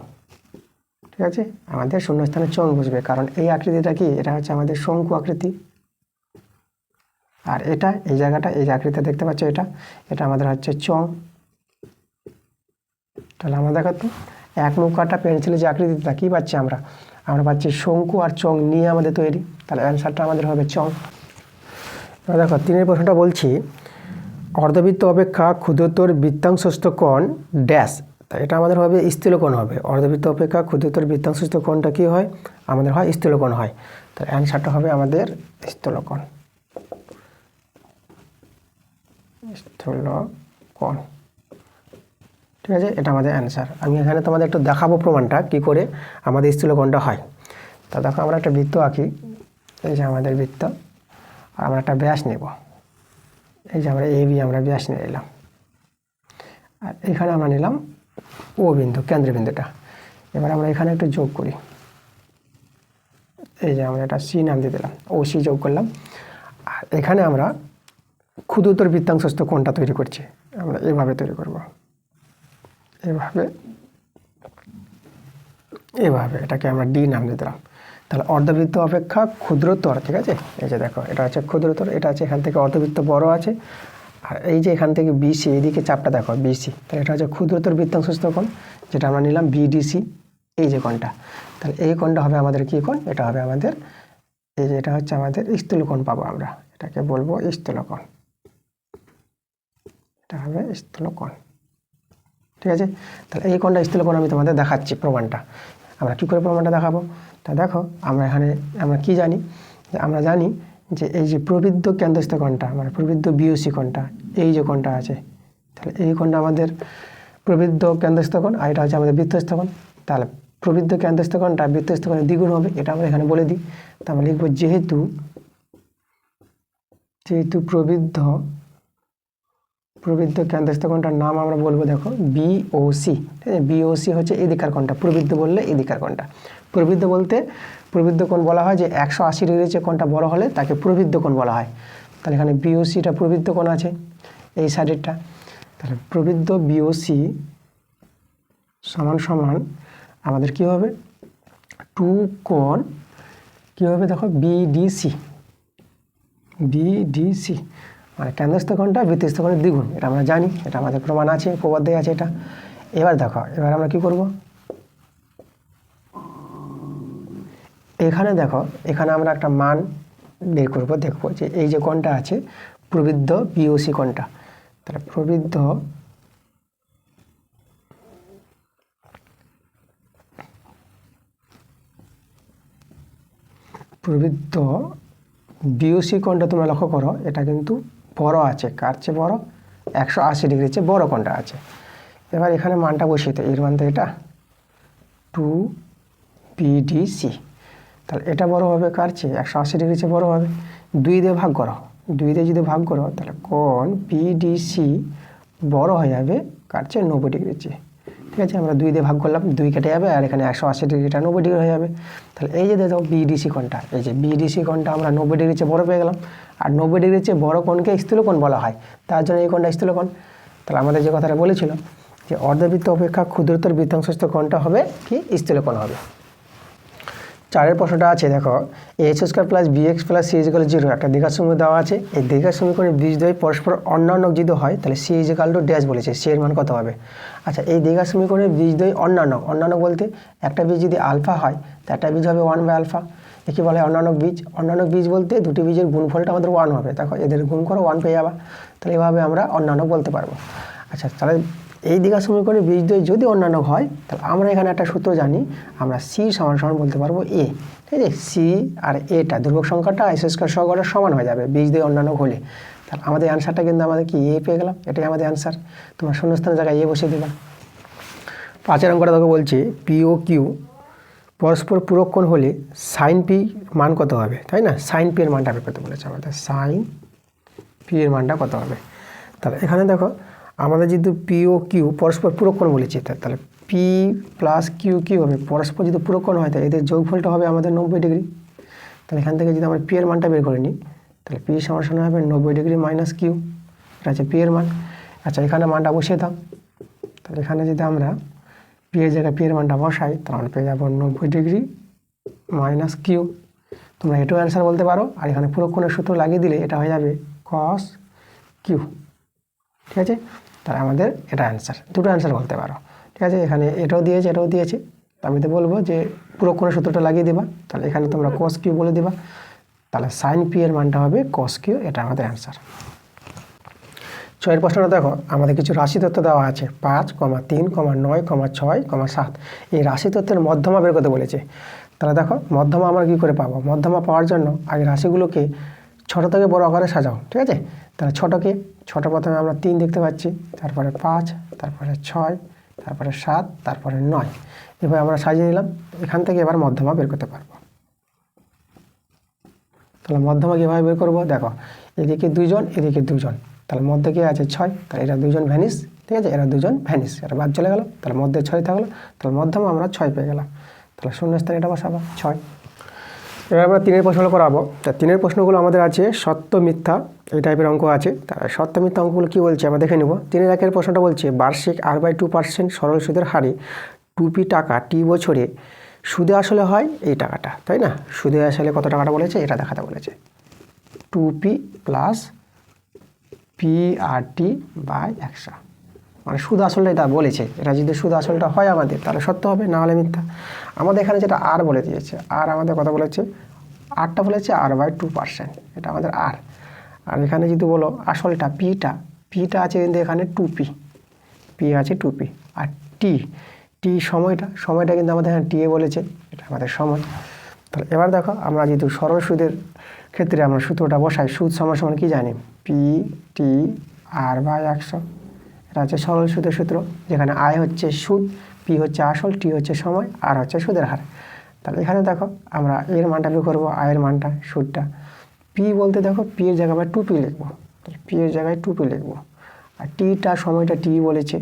Speaker 1: ঠিক আছে, আমাদের শূন্যস্থানে চং বসবে, কারণ এই আকৃতিটা কি? এটা হচ্ছে আমাদের শঙ্কু আকৃতি। আর এটা এই জায়গাটা, এই যে আকৃতিটা দেখতে পাচ্ছ, এটা আমাদের হচ্ছে চং। তাহলে আমরা দেখো তো এক মুখ কাটা পেন্সিলের যে আকৃতিটা কী পাচ্ছি আমরা পাচ্ছি শঙ্কু আর চং নিয়ে আমাদের তৈরি। তাহলে অ্যান্সারটা আমাদের হবে চং। এবার দেখো 3 প্রশ্নটা বলছি, অর্ধবৃত্ত অপেক্ষা ক্ষুদ্রতর বৃত্তাংশস্থ কোণ ড্যাশ। তা এটা আমাদের হবে স্থূলকোণ হবে। অর্ধবৃত্ত অপেক্ষা ক্ষুদ্রতর বৃত্তাংশস্থ কোণটা কী হয়? আমাদের হয় স্থূলকোণ হয়। তাহলে অ্যান্সারটা হবে আমাদের স্থূলকোণ। ঠিক আছে, এটা আমাদের অ্যান্সার। আমি এখানে তোমাদের একটু দেখাবো প্রমাণটা কী করে আমাদের স্থূলকোণটা হয়। তা দেখো আমরা একটা বৃত্ত আঁকি, এই যে আমাদের বৃত্ত, আর আমরা একটা ব্যাস নেব। এই যে আমরা AB আমরা ব্যাস নিয়ে নিলাম, আর এখানে আমরা নিলাম ও বিন্দু, কেন্দ্রবিন্দুটা। এবার আমরা এখানে একটু যোগ করি, এই যে আমরা এটা C নাম দিয়ে দিলাম, OC যোগ করলাম। আর এখানে আমরা ক্ষুদ্রতর বৃত্তাংশস্থ কোণটা তৈরি করছি, আমরা এভাবে তৈরি করব, এভাবে এটাকে আমরা D নাম দিয়ে দিলাম। তাহলে অর্ধবৃত্ত অপেক্ষা ক্ষুদ্রতর, ঠিক আছে, এই যে দেখো এটা হচ্ছে ক্ষুদ্রতর, এটা আছে এখান থেকে অর্ধবৃত্ত বড় আছে, আর এই যে এখান থেকে BC, এইদিকে চাপটা দেখো BC, তাহলে এটা হচ্ছে ক্ষুদ্রতর বৃত্তাংশস্থ কোণ, যেটা আমরা নিলাম BDC, এই যে কোণটা। তাহলে এই কোণটা হবে আমাদের কী কোণ? এটা হবে আমাদের, এই যে এটা হচ্ছে আমাদের স্থূলকোণ পাবো আমরা, এটাকে বলবো স্থূলকোণ। এটা হবে স্থূলকোণ। ঠিক আছে, তাহলে এই কোণটা স্থূলকোণ আমি তোমাদের দেখাচ্ছি প্রমাণটা। আমরা কী করে প্রমাণটা দেখাবো? তা দেখো আমরা কি জানি, যে আমরা জানি যে এই যে প্রবৃদ্ধ কেন্দ্রস্থ কোণটা, মানে প্রবৃদ্ধ BOC কোণটা, এই যে কোণটা আছে, তাহলে এই কোণটা আমাদের প্রবৃদ্ধ কেন্দ্রস্থ কোণ, আর এটা হচ্ছে আমাদের বৃত্তস্থ কোণ। তাহলে প্রবৃদ্ধ কেন্দ্রস্থ কোণটা বৃত্তস্থ কোণের দ্বিগুণ হবে, এটা আমরা এখানে বলে দিই। তা আমরা লিখব যেহেতু প্রবৃদ্ধ কেন্দ্রস্থ কোণটার নাম আমরা বলবো দেখো BOC। ঠিক আছে, BOC হচ্ছে এদিকার কোণটা, প্রবৃদ্ধ বললে এদিকার কোণটা। প্রবৃদ্ধ কোণ বলা হয় যে 180 ডিগ্রির চেয়ে কোণটা বড় হলে তাকে প্রবৃদ্ধ কোণ বলা হয়। তাহলে এখানে BOCটা প্রবৃদ্ধ কোণ আছে এই সাইডেরটা, তাহলে প্রবৃদ্ধ BOC সমান আমাদের কি হবে? 2 কোণ কী হবে দেখো BDC, মানে কেন্দ্রস্থ কোণটা বৃত্তস্থ কোণের দ্বিগুণ, এটা আমরা জানি, এটা আমাদের প্রমাণ আছে, উপপাদ্য আছে এটা। এবার দেখো, এবার আমরা কি করব? এখানে দেখো, এখানে আমরা একটা মান বের করব, দেখব যে এই যে কোণটা আছে প্রবৃদ্ধ BOC কোণটা, তাহলে প্রবৃদ্ধ BOC কোণটা তোমরা লক্ষ্য করো, এটা কিন্তু বড় আছে, কার চেয়ে বড়? 180 ডিগ্রির চেয়ে বড় কোণটা আছে। এবার এখানে মানটা বসিয়ে তো, এর মানটা এটা 2 BDC, তাহলে এটা বড় হবে কার চেয়ে? 180 ডিগ্রির চেয়ে বড় হবে। 2 দিয়ে ভাগ করো, যদি ভাগ করো তাহলে কোণ BDC বড় হয়ে যাবে কার চেয়ে? 90 ডিগ্রির চেয়ে। ঠিক আছে, আমরা 2 দিয়ে ভাগ করলাম, 2 কেটে যাবে, আর এখানে 180 ডিগ্রিটা 90 ডিগ্রি হয়ে যাবে। তাহলে এই যে দেখো BDC কোণটা, এই যে BDC কোণটা আমরা 90 ডিগ্রির চেয়ে বড় পেয়ে গেলাম, আর 90 ডিগ্রির চেয়ে বড় কোণকে স্থূলকোণ বলা হয়, তার জন্য এই কোণটা স্থূলকোণ। তাহলে আমাদের যে কথাটা বলেছিল যে অর্ধবৃত্ত অপেক্ষা ক্ষুদ্রতর বৃত্তাংশস্থ কোণটা হবে কি স্থূলকোণ হবে। 4 প্রশ্নটা আছে দেখো, a² plus bx plus c = 0 একটা দ্বিঘাত সমীকরণ দেওয়া আছে। এই দ্বিঘাত সমীকরণের বীজদ্বয় পরস্পর অন্যান্য যদি হয় তাহলে c = ড্যাশ বলেছে, c এর মান কত হবে। আচ্ছা, এই দ্বিঘাত সমীকরণের বীজদ্বয় অন্যান্য বলতে একটা বীজ যদি আলফা হয় তো একটা বীজ হবে 1/α, একে বলে অন্যান্য বীজ। অন্যান্য বীজ বলতে দুটি বীজের গুণফলটা আমাদের 1 হবে, দেখো এদের গুণ করো 1 পেয়ে যাবা, তাহলে এভাবে আমরা অন্যান্য বলতে পারবো। আচ্ছা, তাহলে এই দ্বিঘাত সমীকরণের বীজদ্বয় যদি অন্যান্য হয় তাহলে আমরা এখানে একটা সূত্র জানি, আমরা c = বলতে পারবো a, ঠিক আছে। c আর এটা ধ্রুবক সংখ্যাটা s² সহগটা সমান হয়ে যাবে বীজদ্বয় অন্যান্য হলে। তাহলে আমাদের অ্যান্সারটা কিন্তু আমাদের কি a পেয়ে গেলাম, এটাই আমাদের অ্যান্সার। তোমরা শূন্যস্থানের জায়গায় a বসিয়ে দিলাম। 5 অঙ্কটা দেখো বলছে p ও q পরস্পর পূরক কোণ হলে sin p মান কত হবে, তাই না। sin p এর মানটা বের করতে বলেছে আমাদের, sin p এর মানটা কত হবে। তাহলে এখানে দেখো আমাদের যেহেতু পি ও কিউ পরস্পর পূরক কোণ বলেছে, তাহলে পি প্লাস কিউ কি হবে, পরস্পর যদি পূরক কোণ হয় তাহলে এদের যোগফলটা হবে আমাদের 90 ডিগ্রি। তাহলে এখান থেকে যদি আমরা পি এর মানটা বের করে নিই তাহলে পি সমান হবে 90 ডিগ্রি মাইনাস কিউ, এটা হচ্ছে পি এর মান। আচ্ছা, এখানে মানটা বসিয়ে দাও। তাহলে এখানে যদি আমরা পি এর জায়গায় পি এর মানটা বসাই তাহলে আমরা পেয়ে যাবো 90 ডিগ্রি মাইনাস কিউ। তোমরা এটাও অ্যান্সার বলতে পারো, আর এখানে পূরক কোণের সূত্র লাগিয়ে দিলে এটা হয়ে যাবে কস কিউ, ঠিক আছে। তাহলে আমাদের এটা অ্যান্সার, দুটো অ্যান্সার বলতে পারো, ঠিক আছে। এখানে এটাও দিয়েছে এটাও দিয়েছে, আমি তো বলবো যে পূরক কোণের সূত্রটা লাগিয়ে দেবা, তাহলে এখানে তোমরা কস কিউ বলে দেবা, তাহলে সাইন পি এর মানটা হবে কস কিউ, এটা আমাদের অ্যান্সার। 6 প্রশ্নটা দেখো, আমাদের কিছু রাশি তত্ত্ব দেওয়া আছে 5, 3, 9, 6, 7। এই রাশি তত্ত্বের মধ্যমা বের করতে বলেছে। তাহলে দেখো মধ্যমা আমরা কী করে পাবো, মধ্যমা পাওয়ার জন্য আগে রাশিগুলোকে ছোটো থেকে বড় আকারে সাজাও, ঠিক আছে। তাহলে ছোটো প্রথমে আমরা 3 দেখতে পাচ্ছি, তারপরে 5, তারপরে 6, তারপরে 7, তারপরে 9, এবার আমরা সাজিয়ে দিলাম। এখান থেকে এবার মধ্যমা বের করতে পারবো। তাহলে মধ্যমা কীভাবে বের করবো, দেখো এদিকে 2 জন এদিকে 2 জন, তাহলে মধ্যে কে আছে 6, তাহলে এরা 2 জন ভ্যানিস, ঠিক আছে, এরা 2 জন ভ্যানিস, এটা বাদ চলে গেল, তাহলে মধ্যে 6 থাকলো, তাহলে মধ্যমা আমরা 6 পেয়ে গেলাম। তাহলে শূন্যস্থানে এটা বসাবো 6। এবার আমরা 3 প্রশ্নগুলো করাবো। তা 3 প্রশ্নগুলো আমাদের আছে সত্য মিথ্যা, এই টাইপের অঙ্ক আছে। তাহলে সত্য মিথ্যা অঙ্কগুলো কী বলছে আমরা দেখে নেব। 3-1 প্রশ্নটা বলছে বার্ষিক r/2% সরল সুদের হারে 2p টাকা টি বছরে সুদে আসলে হয় এই টাকাটা, তাই না। সুদে আসলে কত টাকাটা বলেছে এটা দেখাতে বলেছে, 2p প্লাস PRT/100, মানে সুদ আসলটা এটা বলেছে। এটা যদি সুদ আসলটা হয় আমাদের তাহলে সত্য হবে, না হলে মিথ্যা। আমাদের এখানে যেটা আর বলে দিয়েছে, আর আমাদের কথা বলেছে আরটা বলেছে r/2%, এটা আমাদের আর। আর এখানে যদি বলো আসলটা পিটা আছে কিন্তু এখানে 2p, পি আছে 2p, আর টি সময়টা কিন্তু আমাদের এখানে টিএ বলেছে, এটা আমাদের সময়। তাহলে এবার দেখো আমরা যেহেতু সরল সুদের ক্ষেত্রে আমরা সূত্রটা বসাই, সুদ সমান কি জানি, PTR/100, এটা হচ্ছে সরল সুদের সূত্র, যেখানে আয় হচ্ছে সুদ, পি হচ্ছে আসল, টি হচ্ছে সময়, আর হচ্ছে সুদের হার। তাহলে এখানে দেখো আমরা এর মানটা বের করবো, আয়ের মানটা, সুদটা। পি বলতে দেখো পি এর জায়গায় 2p লিখবো, তাহলে পি এর জায়গায় 2p লিখবো, আর টিটা সময়টা টি বলেছে,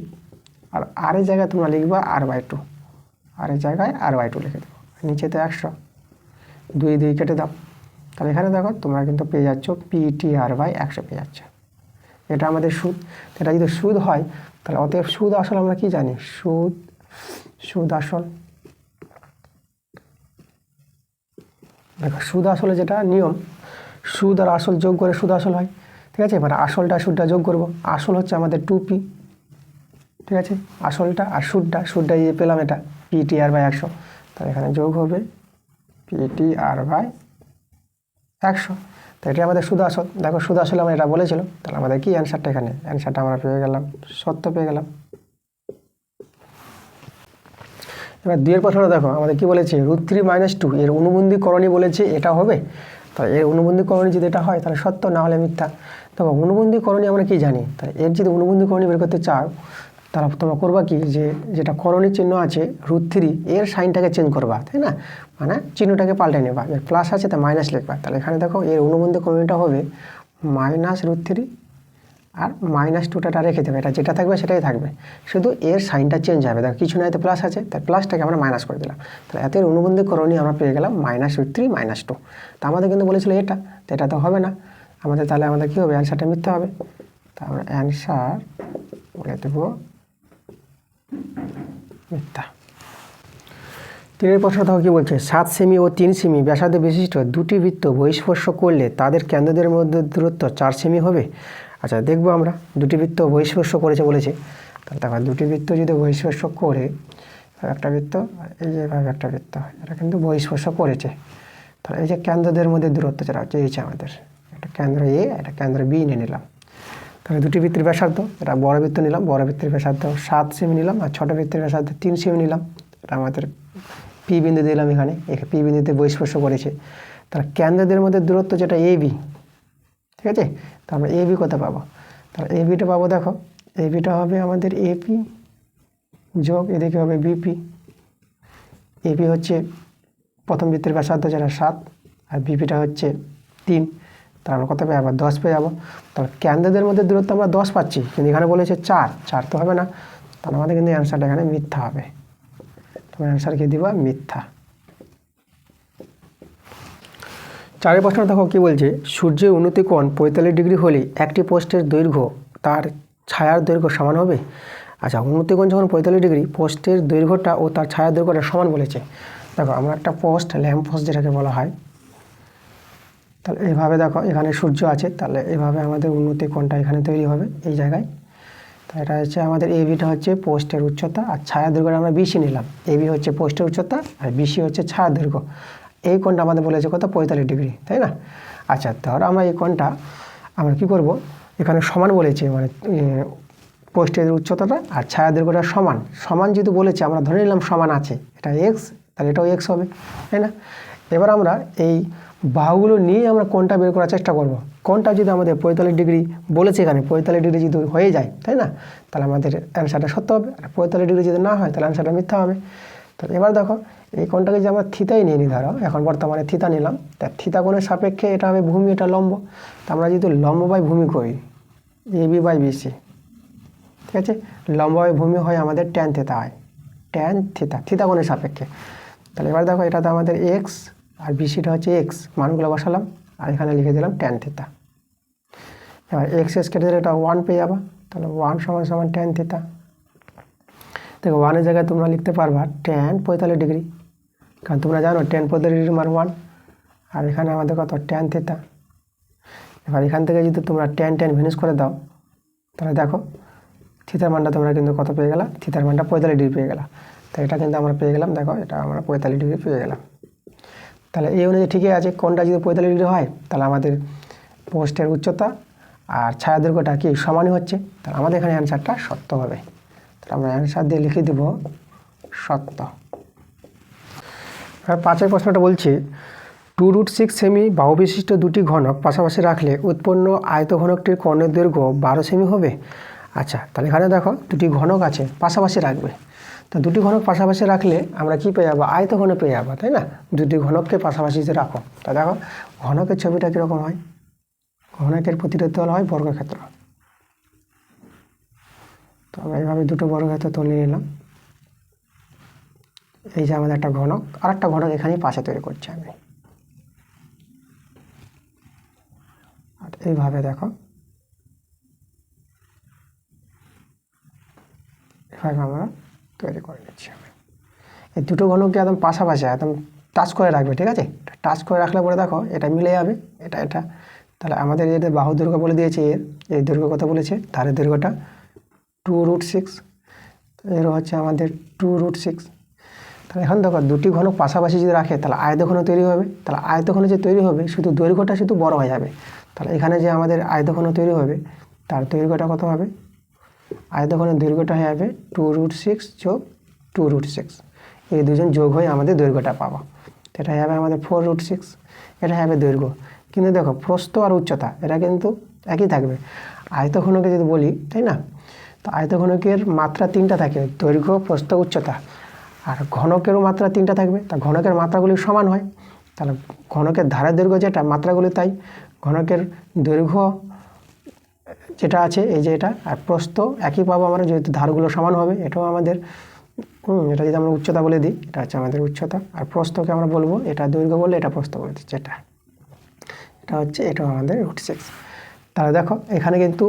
Speaker 1: আর আর এর জায়গায় তোমরা লিখবা r/2, আর এর জায়গায় r/2 লিখে দেবো, নিচে তো 100, 2 কেটে দাও। তাহলে এখানে দেখো তোমরা কিন্তু পেয়ে যাচ্ছ PTR/100 পেয়ে যাচ্ছে, এটা আমাদের সুদ। এটা যদি সুদ হয় তাহলে অতএব সুদ আসল আমরা কি জানি, সুদ আসল, দেখো সুদ আসলে যেটা নিয়ম, সুদ আর আসল যোগ করে সুদ আসল হয়, ঠিক আছে। এবার আসলটা সুদটা যোগ করব, আসল হচ্ছে আমাদের 2p, ঠিক আছে, আসলটা আর সুদটা ইয়ে পেলাম এটা PTR/100, তাহলে এখানে যোগ হবে PTR/100, তো এটা আমাদের সুদ আসল। দেখো সুদ আসল আমরা এটা বলেছিল, তাহলে আমাদের কি অ্যান্সারটা, এখানে অ্যান্সারটা আমরা পেয়ে গেলাম, সত্য পেয়ে গেলাম। এবার 2 প্রশ্নটা দেখো আমাদের কি বলেছে, √3 - 2 এর অনুবন্ধী করণী বলেছে, এটা হবে। তাহলে এর অনুবন্ধী করণী যদি এটা হয় তাহলে সত্য, না হলে মিথ্যা। দেখো অনুবন্ধী করণী আমরা কি জানি, তাহলে এর যদি অনুবন্ধী করণী বের করতে চাও তাহলে তোমরা করবা কি, যে যেটা করণীর চিহ্ন আছে √3 এর সাইনটাকে চেঞ্জ করবা, তাই না, মানে চিহ্নটাকে পাল্টে নেবা, এর প্লাস আছে তা মাইনাস লিখবা। তাহলে এখানে দেখো এর অনুবন্ধী করণীটা হবে -√3 আর -2টা রেখে দেবে, এটা যেটা থাকবে সেটাই থাকবে, শুধু এর সাইনটা চেঞ্জ হবে। দেখো কিছু নাই তো প্লাস আছে, তাই প্লাসটাকে আমরা মাইনাস করে দিলাম। তাহলে এতের অনুবন্ধী করণী আমরা পেয়ে গেলাম -√3 - 2। তা আমাদের কিন্তু বলেছিল এটা, তো এটা তো হবে না আমাদের, তাহলে আমাদের কী হবে, অ্যান্সারটা মিথ্যা হবে। তা আমরা অ্যান্সার বলে দেবো মিথ্যা। 3 প্রশ্ন দেখো কি বলছে, 7 সেমি ও 3 সেমি ব্যাসার্ধ বিশিষ্ট দুটি বৃত্ত বহিঃস্পর্শ করলে তাদের কেন্দ্রদের মধ্যে দূরত্ব 4 সেমি হবে। আচ্ছা দেখবো আমরা, দুটি বৃত্ত বহিঃস্পর্শ করেছে বলেছে, তাহলে দেখো দুটি বৃত্ত যদি বহিঃস্পর্শ করে, একটা বৃত্ত এই যে এভাবে একটা বৃত্ত, এটা কিন্তু বহিঃস্পর্শ করেছে, তাহলে এই যে কেন্দ্রদের মধ্যে দূরত্ব যেটা চেয়েছে আমাদের, একটা কেন্দ্র এ একটা কেন্দ্র বি নিয়ে নিলাম, তাহলে দুটি বৃত্তের ব্যাসার্ধ, এটা বড় বৃত্ত নিলাম, বড় বৃত্তের ব্যাসার্ধ 7 সেমি নিলাম, আর ছোট বৃত্তের ব্যাসার্ধ 3 সেমি নিলাম, এটা আমাদের পি বিন্দু দিলাম, এখানে পি বিন্দুতে বহিঃস্পর্শ করেছে, তাহলে কেন্দ্রদের মধ্যে দূরত্ব যেটা এ বি, ঠিক আছে, তো আমরা এ বি কত পাবো, তাহলে এ বিটা পাবো, দেখো এ বিটা হবে আমাদের এপি যোগ এদিকে হবে বিপি। এপি হচ্ছে প্রথম বৃত্তের ব্যাসার্ধ যেটা 7, আর বিপিটা হচ্ছে 3, তাহলে আমরা কত পেয়ে যাবো, 10 পেয়ে যাবো। তাহলে কেন্দ্রদের মধ্যে দূরত্ব আমরা 10 পাচ্ছি, কিন্তু এখানে বলেছে 4 তো হবে না, তাহলে আমাদের কিন্তু অ্যান্সারটা এখানে মিথ্যা হবে। তোমার অ্যান্সার কি দিবা, মিথ্যা। 4 প্রশ্ন দেখো কি বলছে, সূর্যের উন্নতি কোণ 45 ডিগ্রি হলে একটি পোস্টের দৈর্ঘ্য তার ছায়ার দৈর্ঘ্য সমান হবে। আচ্ছা, উন্নতি কোণ যখন 45 ডিগ্রি, পোস্টের দৈর্ঘ্যটা ও তার ছায়ার দৈর্ঘ্যটা সমান বলেছে। দেখো আমরা একটা পোস্ট, ল্যাম্প পোস্ট যেটাকে বলা হয়, তাহলে এইভাবে দেখো এখানে সূর্য আছে, তাহলে এইভাবে আমাদের উন্নতি কোণটা এখানে তৈরি হবে এই জায়গায়। তো এটা হচ্ছে আমাদের এ বিটা হচ্ছে পোস্টের উচ্চতা, আর ছায়ার দৈর্ঘ্যটা আমরা বিসি নিলাম, এ বি হচ্ছে পোস্টের উচ্চতা আর বিসি হচ্ছে ছায়ার দৈর্ঘ্য। এই কোণটা আমাদের বলেছে কত, 45 ডিগ্রি, তাই না। আচ্ছা, ধরো আমরা এই কোণটা আমরা কী করব, এখানে সমান বলেছে, মানে পোস্টের উচ্চতাটা আর ছায়া দৈর্ঘ্যটা সমান, সমান যেহেতু বলেছে আমরা ধরে নিলাম সমান আছে, এটা এক্স, তাহলে এটাও এক্স হবে, তাই না। এবার আমরা এই বাহুগুলো নিয়ে আমরা কোণটা বের করার চেষ্টা করব। কোণটা যদি আমাদের 45 ডিগ্রি বলেছে, এখানে 45 ডিগ্রি যদি হয়ে যায়, তাই না, তাহলে আমাদের অ্যান্সারটা সত্য হবে, আর 45 ডিগ্রি যদি না হয় তাহলে অ্যান্সারটা মিথ্যা হবে। তাহলে এবার দেখো এই কোণটাকে যদি আমরা থিতাই নিয়ে নিই, ধরো এখন বর্তমানে থিতা নিলাম, তা থিতা কোণের সাপেক্ষে এটা হবে ভূমি, এটা লম্ব, তা আমরা যদি লম্ব বাই ভূমি করি, এ বি বাই বিসি, ঠিক আছে, লম্ব বাই ভূমি হয় আমাদের ট্যান থিতা হয়, ট্যান থিতা, থিতা কোণের সাপেক্ষে। তাহলে এবার দেখো এটাতে আমাদের এক্স আর বিসিটা হচ্ছে এক্স, মানগুলো বসালাম, আর এখানে লিখে দিলাম ট্যান থিতা। এবার এক্স এক্স কেটে দিলে এটা 1 পেয়ে যাবা, তাহলে 1 সমান সমান ট্যান থিতা। দেখো 1-এর জায়গায় তোমরা লিখতে পারবা ট্যান 45 ডিগ্রি, কারণ তোমরা জানো ট্যান 45 ডিগ্রি মান 1, আর এখানে আমাদের কত, ট্যান থিতা। এবার এখান থেকে যদি তোমরা ট্যান ট্যান ভ্যানিশ করে দাও, তাহলে দেখো থিতার মানটা তোমরা কিন্তু কত পেয়ে গেলা, থিতার মানটা 45 ডিগ্রি পেয়ে গেলা, তো এটা কিন্তু আমরা পেয়ে গেলাম, দেখো এটা আমরা 45 ডিগ্রি পেয়ে গেলাম। তাহলে এই অনুযায়ী ঠিকই আছে, কোণটা যদি 45 ডিগ্রি হয় তাহলে আমাদের পোস্টের উচ্চতা আর ছায়া দৈর্ঘ্যটা কি সমানই হচ্ছে, তাহলে আমাদের এখানে অ্যান্সারটা সত্য হবে। তাহলে আমরা অ্যান্সার দিয়ে লিখে দেব সত্য। আর 5-এর প্রশ্নটা বলছে 2√6 সেমি বাহু বিশিষ্ট দুটি ঘনক পাশাপাশি রাখলে উৎপন্ন আয়তঘনকটির কর্ণের দৈর্ঘ্য 12 সেমি হবে। আচ্ছা, তাহলে এখানে দেখো দুটি ঘনক আছে, পাশাপাশি রাখবে, তো দুটি ঘনক পাশাপাশি রাখলে আমরা কি পেয়ে যাবো, আয়তঘন পেয়ে যাবো, তাই না। দুটি ঘনককে পাশাপাশি যে রাখো, তা দেখো ঘনকের ছবিটা কীরকম হয়, ঘনকের প্রতিটা তল হয় বর্গক্ষেত্র, তো আমরা এইভাবে দুটো বর্গক্ষেত্র তুলে নিলাম। এই যে আমাদের একটা ঘনক, আর একটা ঘনক এখানেই পাশে তৈরি করছি আমি, আর এইভাবে দেখো এভাবে আমরা তৈরি করে নিচ্ছি। এই দুটো ঘনককে একদম পাশাপাশি একদম টাচ করে রাখবে, ঠিক আছে, টাচ করে রাখলে পরে দেখো এটা মিলে যাবে, এটা এটা, তাহলে আমাদের এদের বাহু দৈর্ঘ্য বলে দিয়েছে, এই দৈর্ঘ্য কথা বলেছে, ধারের দৈর্ঘ্যটা 2√6, এর হচ্ছে আমাদের 2√6। তাহলে এখন দেখো দুটি ঘনক পাশাপাশি যদি রাখে তাহলে আয়তঘন তৈরি হবে, তাহলে আয়তঘন যে তৈরি হবে শুধু দৈর্ঘ্যটা শুধু বড় হয়ে যাবে, তাহলে এখানে যে আমাদের আয়তঘন তৈরি হবে তার দৈর্ঘ্যটা কত হবে, আয়তঘনের দৈর্ঘ্যটা হয়ে যাবে 2√6 যোগ 2√6, এই দুজন যোগ হয়ে আমাদের দৈর্ঘ্যটা পাবো, এটা হবে আমাদের 4√6, এটা হবে দৈর্ঘ্য। কিন্তু দেখো প্রস্থ আর উচ্চতা এটা কিন্তু একই থাকবে। আয়তঘনকে যদি বলি, তাই না, তো আয়তঘনকের মাত্রা 3টা থাকে, দৈর্ঘ্য প্রস্থ উচ্চতা, আর ঘনকেরও মাত্রা 3টা থাকবে, তা ঘনকের মাত্রাগুলি সমান হয়, তাহলে ঘনকের ধারের দৈর্ঘ্য যেটা মাত্রাগুলি তাই, ঘনকের দৈর্ঘ্য যেটা আছে এই যে এটা, আর প্রস্থ একই পাবো আমরা যেহেতু ধারগুলো সমান হবে, এটাও আমাদের এটা যদি আমরা উচ্চতা বলে দিই, এটা হচ্ছে আমাদের উচ্চতা, আর প্রস্থকে আমরা বলবো এটা দৈর্ঘ্য বললে এটা প্রস্থ বলে দিচ্ছি, এটা হচ্ছে এটাও আমাদের √6। তাহলে দেখো এখানে কিন্তু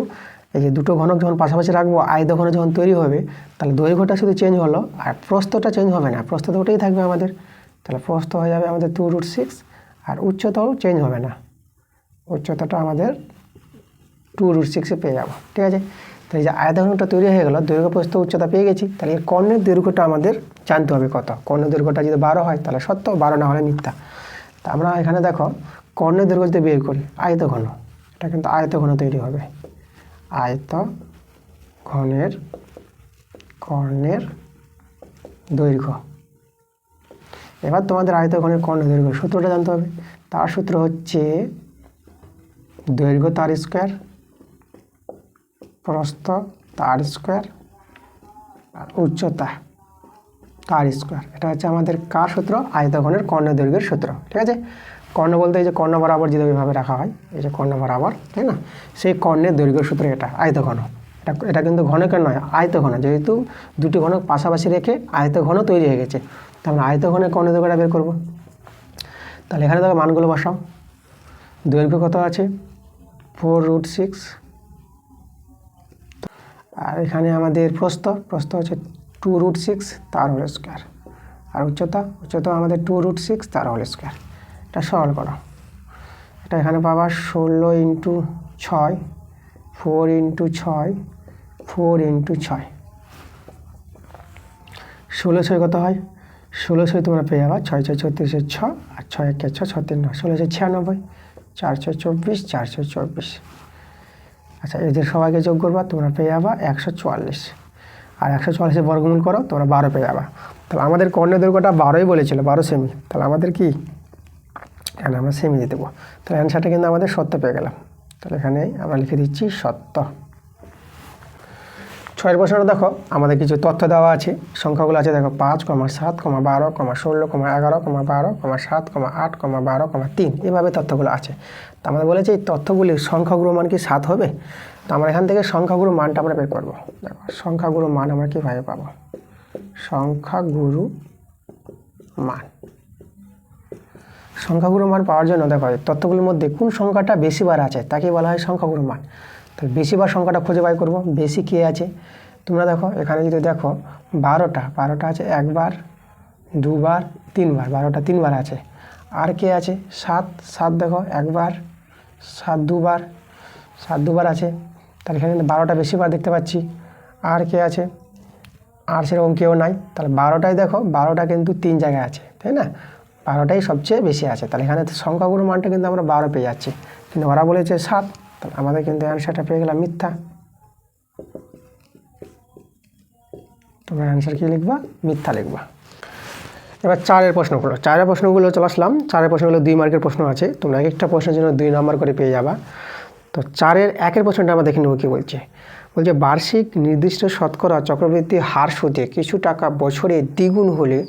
Speaker 1: এই যে দুটো ঘনক যখন পাশাপাশি রাখবো আয়তঘন যখন তৈরি হবে, তাহলে দৈর্ঘ্যটা শুধু চেঞ্জ হলো আর প্রস্থটা চেঞ্জ হবে না, প্রস্থ তো ওটাই থাকবে আমাদের। তাহলে প্রস্থ হয়ে যাবে আমাদের 2√6, আর উচ্চতাও চেঞ্জ হবে না, উচ্চতাটা আমাদের 2√6 পেয়ে যাবো। ঠিক আছে, তো এই যে আয়তঘনটা তৈরি হয়ে গেল, দৈর্ঘ্য প্রস্থ উচ্চতা পেয়ে গেছি। তাহলে এর কর্ণের দৈর্ঘ্যটা আমাদের জানতে হবে কত। কর্ণের দৈর্ঘ্যটা যদি 12 হয় তাহলে সত্য, 12 না হলে মিথ্যা। তা আমরা এখানে দেখো কর্ণের দৈর্ঘ্য যদি বের করি, আয়তঘন, এটা কিন্তু আয়তঘন তৈরি হবে। আয়তঘনের কর্ণের দৈর্ঘ্য। এবার তোমাদের আয়তঘনের কর্ণের দৈর্ঘ্য সূত্রটা জানতে হবে। তার সূত্র হচ্ছে দৈর্ঘ্য তার স্কোয়ার, প্রস্থ তার স্কোয়ার, আর উচ্চতা তার স্কোয়ার। এটা হচ্ছে আমাদের কার সূত্র? আয়তঘনের কর্ণের দৈর্ঘ্যের সূত্র। ঠিক আছে, কর্ণ বলতে এই যে কর্ণ বরাবর যেভাবে রাখা হয়, এই যে কর্ণ বরাবর, তাই না, সেই কর্ণের দৈর্ঘ্যের সূত্র এটা আয়তঘন। এটা কিন্তু ঘনকের নয়, আয়তঘন, যেহেতু দুটি ঘনক পাশাপাশি রেখে আয়তঘন তৈরি হয়ে গেছে, তো আমরা আয়তঘনের কর্ণের দৈর্ঘ্যটা বের করবো। তাহলে এখানে দেখো মানগুলো বসাও। দৈর্ঘ্য কত আছে? 4√6, আর এখানে আমাদের প্রস্থ হচ্ছে 2√6 তার হোল স্কোয়ার, আর উচ্চতা আমাদের 2√6 তার হোল স্কোয়ার। এটা সরল করো, এটা এখানে পাবা 16 × 6, 4 × 6, 4 × 6, 16 কত হয়? 16 তোমরা পেয়ে যাবা 6 6 36 6, আর 6 1 6 6 3 9, 16 96, 4 6 24, 4 6 24। আচ্ছা, এদের সবাইকে যোগ করবা, তোমরা পেয়ে যাবা 144, আর 144 বর্গমূল করো, তোমরা 12 পেয়ে যাবা। তাহলে আমাদের কর্ণের দৈর্ঘ্যটা 12ই বলেছিল, 12 সেমি। তাহলে আমাদের কি এখানে আমরা সেমি দিয়ে দেবো। তাহলে অ্যান্সারটা কিন্তু আমাদের সত্য পেয়ে গেলাম। তাহলে এখানে আমরা লিখে দিচ্ছি সত্য। 6 প্রশ্নটা দেখো, আমাদের কিছু তথ্য দেওয়া আছে, সংখ্যাগুলো আছে দেখো 5, 7, 12, 16, 11, 12, 7, 8, 12, 3, এভাবে তথ্যগুলো আছে। তো আমাদের বলেছে এই তথ্যগুলির সংখ্যাগুলো মান কি 7 হবে? তো আমরা এখান থেকে সংখ্যাগুরু মানটা আমরা বের করবো। দেখো সংখ্যাগুরু মান আমরা কীভাবে পাবো? সংখ্যাগুরু মান পাওয়ার জন্য দেখো তথ্যগুলোর মধ্যে কোন সংখ্যাটা বেশিবার আছে তাকে বলা হয় সংখ্যাগুরু মান। তাহলে বেশিবার সংখ্যাটা খুঁজে বাই করবো, বেশি কে আছে। তোমরা দেখো এখানে যদি দেখো 12টা আছে একবার, দুবার, তিনবার, 12টা তিনবার আছে। আর কে আছে? 7 দেখো একবার, 7 দুবার আছে। তাহলে এখানে কিন্তু 12টা বেশিবার দেখতে পাচ্ছি। আর কে আছে? আর সেরকম কেউ নাই। তাহলে 12টাই দেখো, 12টা কিন্তু 3 জায়গায় আছে, তাই না? 12টাই সবচেয়ে বেশি আছে। তাহলে এখানে সংখ্যাগুরু মানটা কিন্তু আমরা 12 পেয়ে যাচ্ছি, কিন্তু ওরা বলেছে 7। তাহলে আমাদের কিন্তু অ্যান্সারটা পেয়ে গেলাম মিথ্যা। তোমরা অ্যান্সার কী লিখবা? মিথ্যা লিখবা। এবার 4 প্রশ্নগুলো চলে আসলাম। 4 প্রশ্নগুলো 2 মার্কের প্রশ্ন আছে, তোমরা একটা প্রশ্নের জন্য 2 নম্বর করে পেয়ে যাবা। তো 4 প্রশ্নটা আমরা দেখে নেব কী বলছে। বার্ষিক নির্দিষ্ট শতকরা চক্রবৃদ্ধি হার সুদে কিছু টাকা বছরে দ্বিগুণ হলে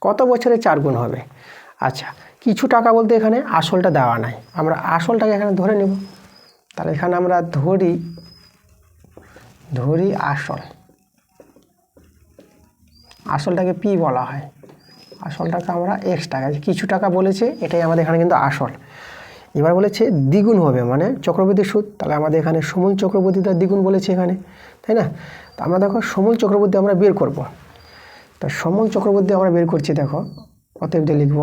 Speaker 1: কত বছরে 4 গুণ হবে? আচ্ছা, কিছু টাকা বলতে এখানে আসলটা দেওয়া নাই, আমরা আসলটাকে এখানে ধরে নেব। তাহলে এখানে আমরা ধরি আসলটাকে পি বলা হয়, আসলটাকে আমরা এক্স টাকা, কিছু টাকা বলেছে, এটাই আমাদের এখানে কিন্তু আসল। এবার বলেছে দ্বিগুণ হবে মানে চক্রবৃদ্ধি সুদ, তাহলে আমাদের এখানে সমূল চক্রবৃদ্ধিটা দ্বিগুণ বলেছে এখানে, তাই না? তো আমরা দেখো সমূল চক্রবৃদ্ধি আমরা বের করব। তো সমূল চক্রবৃদ্ধি আমরা বের করছি, দেখো অতএব লিখব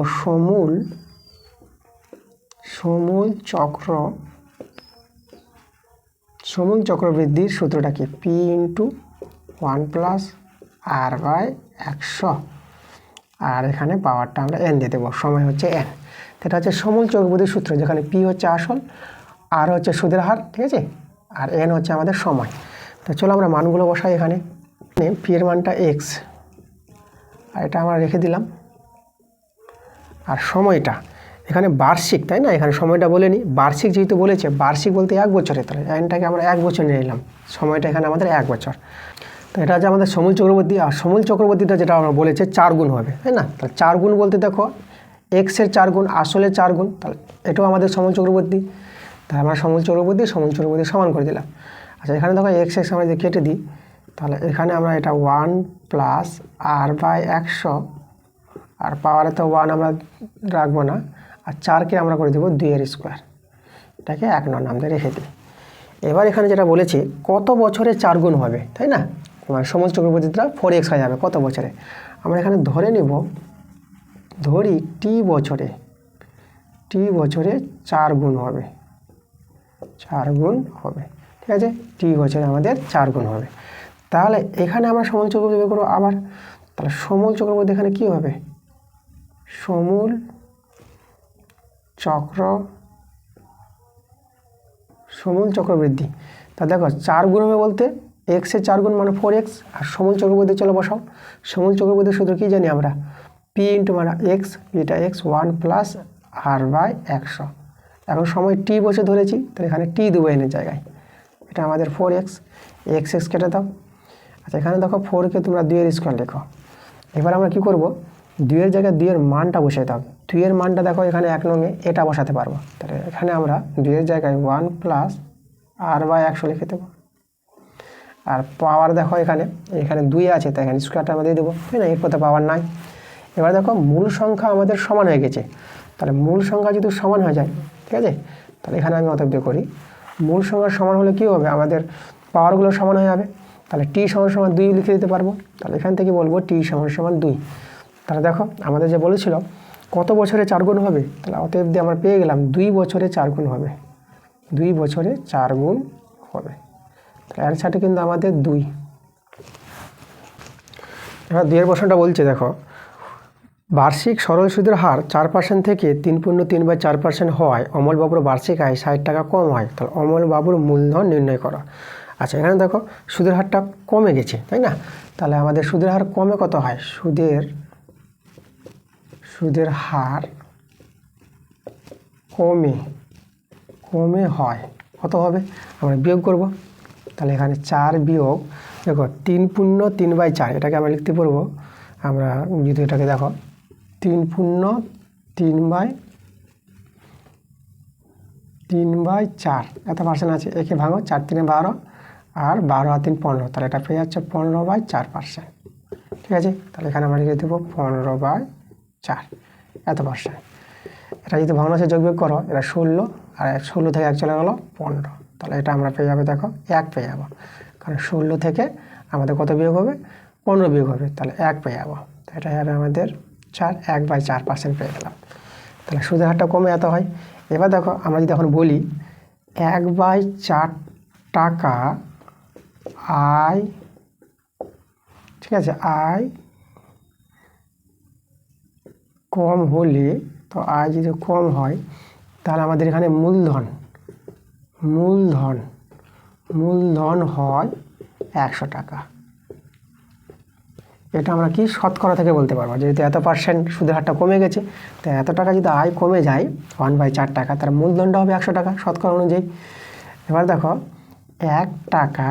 Speaker 1: সমূল চক্রবৃদ্ধির সূত্রটা কি? পি × 1 + r/100, আর এখানে পাওয়ারটা আমরা n দিয়ে দেবো, সময় হচ্ছে n। এটা হচ্ছে সমূল চক্রবৃদ্ধির সূত্র, যেখানে পি হচ্ছে আসল, আর হচ্ছে সুদের হার, ঠিক আছে, আর n হচ্ছে আমাদের সময়। তো চলো আমরা মানগুলো বসাই। এখানে পি এর মানটা x, আর এটা আমরা রেখে দিলাম। আর সময়টা এখানে বার্ষিক, তাই না? এখানে সময়টা বলেনি, বার্ষিক যেহেতু বলেছে, বার্ষিক বলতে 1 বছরে, তাহলে nটাকে আমরা 1 বছর নিয়ে নিলাম, সময়টা এখানে আমাদের 1 বছর। তো এটা হচ্ছে আমাদের সমূল চক্রবর্তী। আর সমূল চক্রবর্তীটা যেটা আমরা বলেছে 4 গুণ হবে, তাই না? তাহলে 4 গুণ বলতে দেখো এক্সের 4 গুণ, আসলের 4 গুণ, তাহলে এটাও আমাদের সমূল চক্রবর্তী। তাহলে আমরা সমূল চক্রবর্তী সমান করে দিলাম। আচ্ছা, এখানে দেখো এক্স আমরা যদি কেটে দিই, তাহলে এখানে আমরা এটা 1 + r/100, আর পাওয়ারে তো 1 আমরা রাখবো না, আর 4কে আমরা করে দেবো 2 এর স্কোয়ার, এটাকে 1 নাম দিয়ে রেখে দিই। এবার এখানে যেটা বলেছে কত বছরে 4 গুণ হবে, তাই না? মানে সমস্ত চক্রবর্তীটা 4x হয়ে যাবে কত বছরে। আমরা এখানে ধরে নিব, ধরি টি বছরে 4 গুণ হবে, 4 গুণ হবে, ঠিক আছে? টি বছরে আমাদের 4 গুণ হবে। তাহলে এখানে আমরা সমূল চক্রবর্তী বের করবো আবার। তাহলে সমূল চক্রবর্তী এখানে কি হবে? সমূল চক্রবৃদ্ধি। তা দেখো 4 গুণ হবে বলতে এক্সের 4 গুণ মানে 4x, আর সমূল চক্রবর্তী চলো বসাও। সমূল চক্রবর্তীর সূত্র কি জানি আমরা? পি ইন্টু মানে এক্স, এটা এক্স 1 প্লাস আর বাই 100। এখন সময় টি বছর ধরেছি, তাহলে এখানে টি দেবো এনের জায়গায়, এটা আমাদের 4x, এক্স কেটে দাও। আচ্ছা এখানে দেখো 4কে তোমরা 2 এর স্কোয়ার লেখো। এবার আমরা কি করব? 2 এর জায়গায় 2 এর মানটা বসিয়ে দাও। 2 এর মানটা দেখো এখানে 1 নঙে এটা বসাতে পারবো। তাহলে এখানে আমরা 2 এর জায়গায় 1 প্লাস আর বাই 100 লিখে দেবো। আর পাওয়ার দেখো এখানে 2 আছে, তাই এখানে স্কোয়ারটা আমরা দিয়ে দেবো, তাই না? এর পথে পাওয়ার নাই। এবার দেখো মূল সংখ্যা আমাদের সমান হয়ে গেছে। তাহলে মূল সংখ্যা যদি সমান হয়ে যায়, ঠিক আছে, তাহলে এখানে আমি অতএব করি মূল সংখ্যা সমান হলে কি হবে? আমাদের পাওয়ারগুলো সমান হয়ে যাবে। তাহলে টি সমান 2 লিখে দিতে পারবো। তাহলে এখান থেকে বলবো টি সমান 2। তাহলে দেখো আমাদের যে বলেছিল কত বছরে 4 গুণ হবে, তাহলে অতএব দিয়ে আমরা পেয়ে গেলাম 2 বছরে 4 গুণ হবে, 2 বছরে 4 গুণ হবে। তাহলে অ্যান্সারটা কিন্তু আমাদের 2। এবার 2 এর প্রশ্নটা বলছে দেখো, বার্ষিক সরল সুদের হার 4% থেকে 3.3/4% হওয়ায় অমলবাবুর বার্ষিক আয় 60 টাকা কম হয়। তাহলে অমলবাবুর মূলধন নির্ণয় করা। আচ্ছা এখানে দেখো সুদের হারটা কমে গেছে, তাই না? তাহলে আমাদের সুদের হার কমে কত হয়? সুদের হার কমে হয় কত হবে? আমরা বিয়োগ করব। তাহলে এখানে 4 বিয়োগ দেখো 3.3/4, এটাকে আমরা লিখতে পারবো আমরা যদি এটাকে দেখো 3.3/4 এত পার্সেন্ট আছে, একে ভাঙো 4 3 12 আর 12 আর 3 15, তাহলে এটা পেয়ে যাচ্ছে 15/4%, ঠিক আছে? তাহলে এখানে আমরা লিখে দেবো 15/4 এত পার্সেন্ট। এটা যদি ভগ্নাংশে যোগ বিয়োগ করো, এটা 16 আর 16 থেকে 1 চলে গেলো 15, তাহলে এটা আমরা পেয়ে যাবে দেখো 1 পেয়ে যাবো, কারণ 16 থেকে আমাদের কত বিয়োগ হবে? 15 বিয়োগ হবে, তাহলে 1 পেয়ে যাবো। তো এটা হবে আমাদের 1/4% পেয়ে গেলাম। তাহলে সুদের হারটা কমে এত হয়। এবার দেখো আমরা যদি এখন বলি 1/4 টাকা আয়, ঠিক আছে, আয় কম হলে, তো আয় যদি কম হয় তাহলে আমাদের এখানে মূলধন হয় 100 টাকা। এটা আমরা কি শতকরা থেকে বলতে পারবো, যেহেতু এত পার্সেন্ট সুদের হারটা কমে গেছে, তো এত টাকা যদি আয় কমে যায় 1/4 টাকা, তার মূলধনটা হবে 100 টাকা শতকরা অনুযায়ী। এবার দেখো 1 টাকা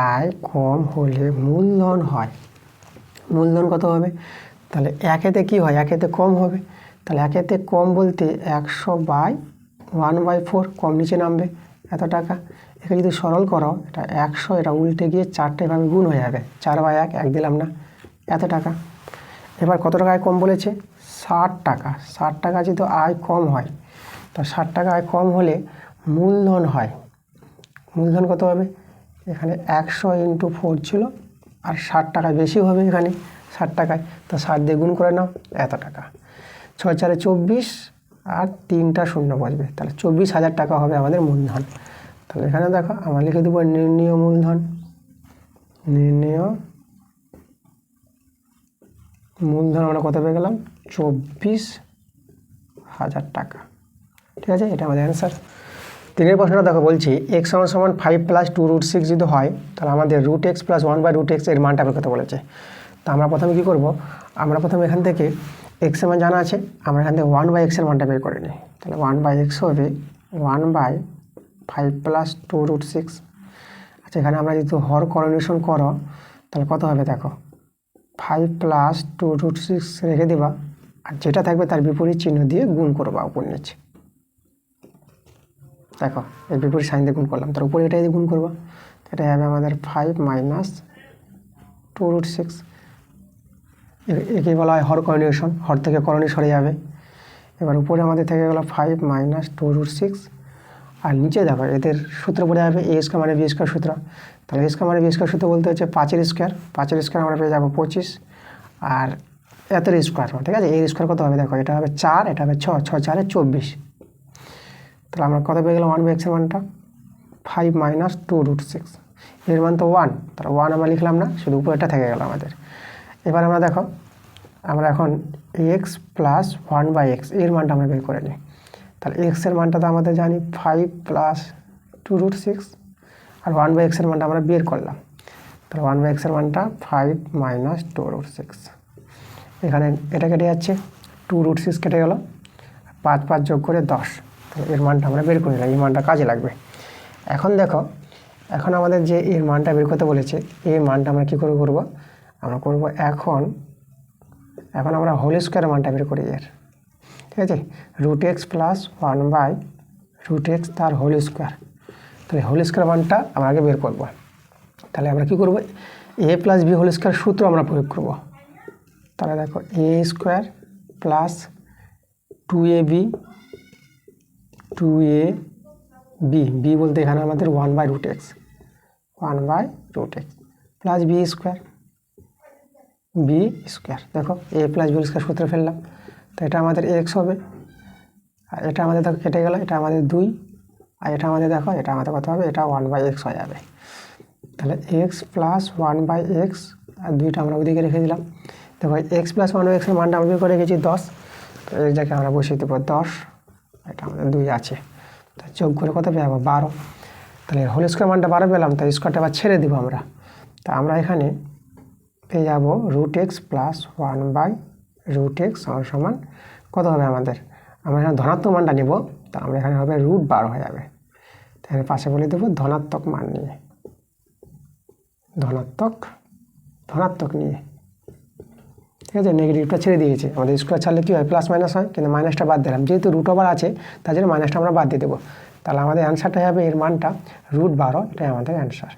Speaker 1: আয় কম হলে মূলধন হয়, মূলধন কত হবে? তাহলে একেতে কি হয়? একেতে কম হবে। তাহলে একেতে কম বলতে 100/1/4, কম নিচে নামবে এত টাকা। একে যদি সরল করো, এটা 100, এটা উল্টে গিয়ে 4টে এভাবে গুণ হয়ে যাবে, 4/1, 1 দিলাম না, এত টাকা। এবার কত টাকা আয় কম বলেছে? 60 টাকা। 60 টাকা যদি আয় কম হয়, তো 60 টাকা আয় কম হলে মূলধন হয়, মূলধন কত হবে? এখানে 100 × 4 ছিল, আর 60 টাকা বেশি হবে এখানে 60 টাকায়, তো 60 দিয়ে গুণ করে নাও, এত টাকা। 6 × 4 = 24, আর 3টা শূন্য বসবে, তাহলে 24,000 টাকা হবে আমাদের মূলধন। তাহলে এখানে দেখো আমরা লিখে দেবো নির্ণীয় মূলধন আমরা কত পেয়ে গেলাম? 24,000 টাকা, ঠিক আছে? এটা আমাদের অ্যান্সার। 3 প্রশ্নটা দেখো বলছি x = 5 + 2√6 যদি হয়, তাহলে আমাদের √x + 1/√x এর মানটা বের করতে বলেছে। তো আমরা প্রথমে কি করব? আমরা প্রথমে এখান থেকে x এর মান জানা আছে, আমরা এখান থেকে 1/x এর মানটা বের করে নিই। তাহলে 1/x হবে 1/5 + 2√6। আচ্ছা এখানে আমরা যদি হর করণীয়ন করো, তাহলে কত হবে দেখো, 5 + 2√6 রেখে দেবা, আর যেটা থাকবে তার বিপরীত চিহ্ন দিয়ে গুণ করবা উপর নিচে। দেখো এর বিপরীত সাইন দিয়ে গুণ করলাম, তার উপরে এটাই দিয়ে গুণ করবো, এটা হবে আমাদের 5 - 2√6। একে বলা হয় হর করণীয়ন, হর থেকে করণীয় সরে যাবে। এবার উপরে আমাদের থেকে গেল 5 - 2√6, আর নিচে দেখো এদের সূত্র পড়ে যাবে এ স্কোয়ার মানে বি স্কোয়ার সূত্র। তাহলে এ স্কোয়ার মানে বি স্কোয়ার সূত্র বলতে হচ্ছে 5 স্কোয়ার, 5 স্কোয়ার আমরা পেয়ে যাবো 25, আর এত স্কোয়ার, ঠিক আছে। এর স্কোয়ার কত হবে দেখো, এটা হবে 4, এটা হবে 6, 6 4 24। তাহলে আমরা কত পেয়ে গেলাম 1/x এর মানটা 5 - 2√6, এর মান তো 1, তাহলে 1 আমরা লিখলাম না, শুধু উপরেটা থেকে গেল আমাদের। এবার আমরা দেখো আমরা এখন এক্স প্লাস 1/x এর মানটা আমরা বের করে নিই। তাহলে এক্স এর মানটা তো আমাদের জানি 5 + 2√6, আর 1/x এর মানটা আমরা বের করলাম। তাহলে 1/x এর মানটা 5 - 2√6, এখানে এটা কেটে যাচ্ছে, 2√6 কেটে গেল, 5 5 যোগ করে 10, তাহলে এর মানটা আমরা বের করে নিলাম, এই মানটা কাজে লাগবে। এখন দেখো এখন আমাদের যে এর মানটা বের করতে বলেছে, এই মানটা আমরা কী করে করব, আমরা করব এখন আমরা হোল স্কোয়ারের মানটা বের করি এর, ঠিক আছে। √x + 1/√x তার হোল স্কোয়ার, তাহলে হোল স্কোয়ার মানটা আমরা আগে বের করব। তাহলে আমরা কী করব, a + b হোল স্কোয়ার সূত্র আমরা প্রয়োগ করব। তাহলে দেখো a² + 2ab, 2ab b বলতে এখানে আমাদের 1/√x, 1/√x plus b square, দেখো a + b স্কোয়ার সূত্রে ফেললাম, তো এটা আমাদের x হবে, আর এটা আমাদের দেখো কেটে গেল, এটা আমাদের 2, আর এটা আমাদের দেখো এটা আমাদের কত হবে, এটা 1/x হয়ে যাবে। তাহলে x + 1/x, আর 2টা আমরা ওইদিকে রেখে দিলাম। দেখো x + 1/x এর মানটা আমরা বের করে রেখেছি 10, তো এই জায়গায় আমরা বসিয়ে দেবো 10, এটা আমাদের 2 আছে, তা যোগ করে কত পেয়ে যাবো 12। তাহলে হোল স্কোয়ার মানটা 12 পেলাম, তাই স্কোয়ারটা আবার ছেড়ে দেবো আমরা। তা আমরা এখানে পেয়ে যাবো √x + 1/√x সমান কত হবে আমাদের, আমরা এখানে ধনাত্মক মানটা নেব, তা আমরা এখানে হবে √12 হয়ে যাবে। তাহলে পাশে বলে দেবো ধনাত্মক মান নিয়ে, ধনাত্মক নিয়ে, ঠিক আছে। নেগেটিভটা ছেড়ে দিয়েছে, আমাদের স্কোয়ার ছাড়লে কী হয় প্লাস মাইনাস হয়, কিন্তু মাইনাসটা বাদ দিলাম, যেহেতু √ওভার আছে তার জন্য মাইনাসটা আমরা বাদ দিয়ে দেবো। তাহলে আমাদের অ্যান্সারটা হবে এর মানটা √12, এটাই আমাদের অ্যান্সার।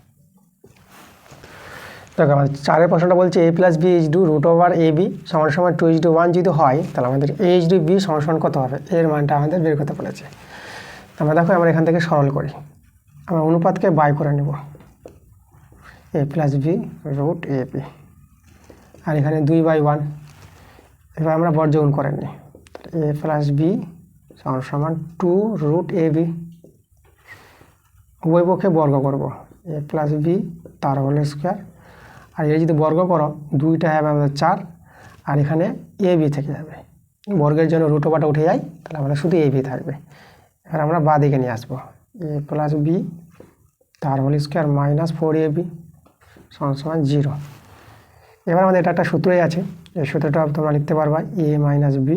Speaker 1: দেখো আমাদের 4 প্রশ্নটা বলছে a + b √ab = 2:1 যদি হয়, তাহলে আমাদের a/b = কত হবে, এর মানটা আমাদের বের করতে বলেছে। আমরা দেখো আমরা এখান থেকে সরল করি, আমরা অনুপাতকে বাই করে নেব, a + b √ab, আর এখানে 2/1, এবার আমরা বর্গমূল করে নিই, a + b = 2√ab, উভয় পক্ষে বর্গ করব, a + b তার হোল স্কোয়ার, আর এই যদি বর্গ করো 2টা হবে আমাদের 4, আর এখানে ab থেকে যাবে, বর্গের জন্য √ওভারটা উঠে যায়, তাহলে আমাদের শুধু ab থাকবে। এবার আমরা বাঁ দিকে নিয়ে আসবো, a + b তার হোল স্কোয়ার -4ab = 0। এবার আমাদের এটা একটা সূত্রই আছে, এই সূত্রটা তোমরা লিখতে পারবা a - b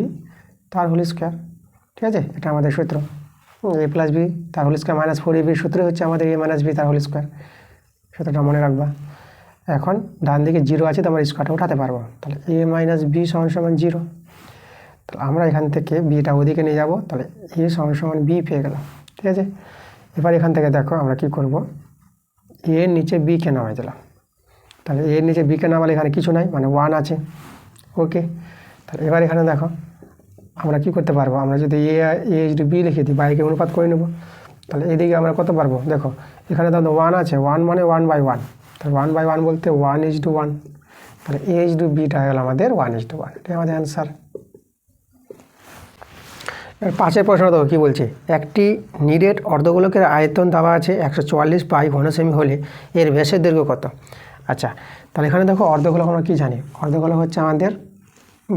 Speaker 1: তার হোল স্কোয়ার, ঠিক আছে। এটা আমাদের সূত্র, a + b তার হোল স্কোয়ার -4ab সূত্রই হচ্ছে আমাদের a - b তার হোল স্কোয়ার, সূত্রটা মনে রাখবা। এখন ডান দিকে 0 আছে, তো আমরা স্কোয়ারটা উঠাতে পারবো, তাহলে a - b = 0। তাহলে আমরা এখান থেকে বিটা ওদিকে নিয়ে যাব, তাহলে a = b পেয়ে গেলাম, ঠিক আছে। এবার এখান থেকে দেখো আমরা কি করব, a এর নিচে b কে নামিয়ে দিলাম, তাহলে a এর নিচে b কে নামালে এখানে কিছু নাই, মানে 1 আছে, ওকে। তাহলে এবার এখানে দেখো আমরা কি করতে পারবো, আমরা যদি a/b লিখে দিই, বাইকে অনুপাত করে নেব, তাহলে এদিকে আমরা কত পারবো, দেখো এখানে তো 1 আছে, 1 মানে 1/1, তাহলে 1/1 বলতে 1:1, তাহলে a/bটা হলো আমাদের 1:1, এটাই আমাদের অ্যান্সার। এর 5 প্রশ্ন দেখো কী বলছে, একটি নিরেট অর্ধগোলকের আয়তন দেওয়া আছে 144 পাই ঘনসেমি হলে এর ব্যাসের দৈর্ঘ্য কত। আচ্ছা, তাহলে এখানে দেখো অর্ধগোলক আমরা কী জানি, অর্ধগোলক হচ্ছে আমাদের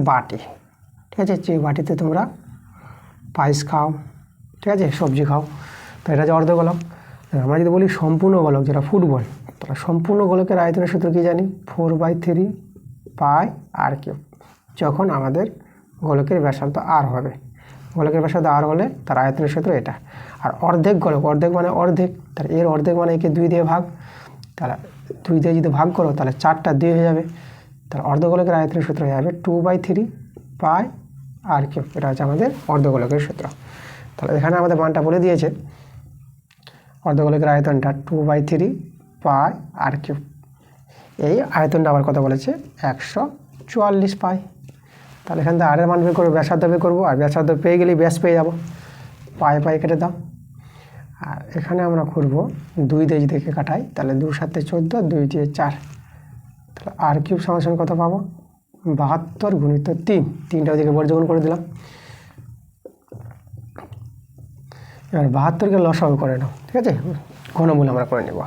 Speaker 1: বাটি, ঠিক আছে, যে বাটিতে তোমরা পায়েস খাও, ঠিক আছে, সবজি খাও, তো এটা হচ্ছে অর্ধগোলক। আমরা যদি বলি সম্পূর্ণ গোলক, যেটা ফুটবল, তাহলে সম্পূর্ণ গোলকের আয়তনের সূত্র কী জানি, 4/3 পাই r3, যখন আমাদের গোলকের ব্যাসার্ধ r হবে, গোলকের ব্যাসার্ধ r হলে তার আয়তনের সূত্র এটা। আর অর্ধেক গোলক, অর্ধেক মানে অর্ধেক, তাহলে এর অর্ধেক মানে একে 2 দিয়ে ভাগ, তাহলে 2 দিয়ে যদি ভাগ করো তাহলে 4টা 2 হয়ে যাবে, তাহলে অর্ধগোলকের আয়তনের সূত্র হয়ে যাবে 2/3 পাই r3, এটা হচ্ছে আমাদের অর্ধগোলকের সূত্র। তাহলে এখানে আমাদের মানটা বলে দিয়েছে, অর্ধগোলকের আয়তনটা 2/3 পাই r3, এই আয়তনটা আবার কত বলেছে 144 পাই। তাহলে এখান থেকে আরের মান বের করবো, ব্যাসার্ধ বের করবো, আর ব্যাসার্ধ পেয়ে গেলেই ব্যাস পেয়ে যাবো, পাই কেটে দাও, আর এখানে আমরা করব 2 দিয়ে যদি কাটাই তাহলে 2 7 14, 2 দিয়ে 4, তাহলে আর কিউব সমান কত পাবো 72 গুণিত 3, 3টা ওদিকে বর্গমূল করে দিলাম। এবার 72কে লসাগু করে নাও, ঠিক আছে, ঘনমূল আমরা করে নেব।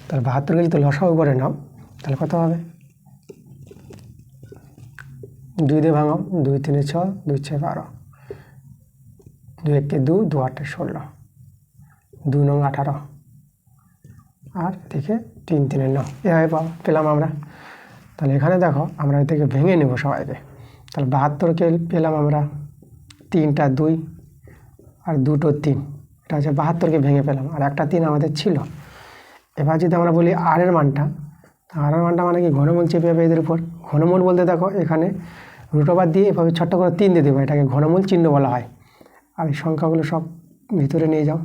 Speaker 1: তাহলে 72কে যদি লসাগু করে নাও তাহলে কত হবে 2 দিয়ে ভাঙাও, 2 3 6, 2 6 12, 2 1 2, 2 8 16, 2 9 18, আর দেখে 3 3 9, এভাবে পেলাম আমরা। তাহলে এখানে দেখো আমরা এটাকে ভেঙে নেব সবাইকে। তাহলে 72কে পেলাম আমরা 3টা 2 আর 2টো 3, এটা হচ্ছে 72কে ভেঙে পেলাম, আর একটা 3 আমাদের ছিল। এবার যদি আমরা বলি আর এর মানটা, আর এর মানটা মানে কি ঘনমূল চেপে যাবে এদের উপর। ঘনমূল বলতে দেখো এখানে রুট ওভার দিয়ে এভাবে ছোট্ট করে 3 দিয়ে দেবো, এটাকে ঘনমূল চিহ্ন বলা হয়। আর এই সংখ্যাগুলো সব ভিতরে নিয়ে যাও।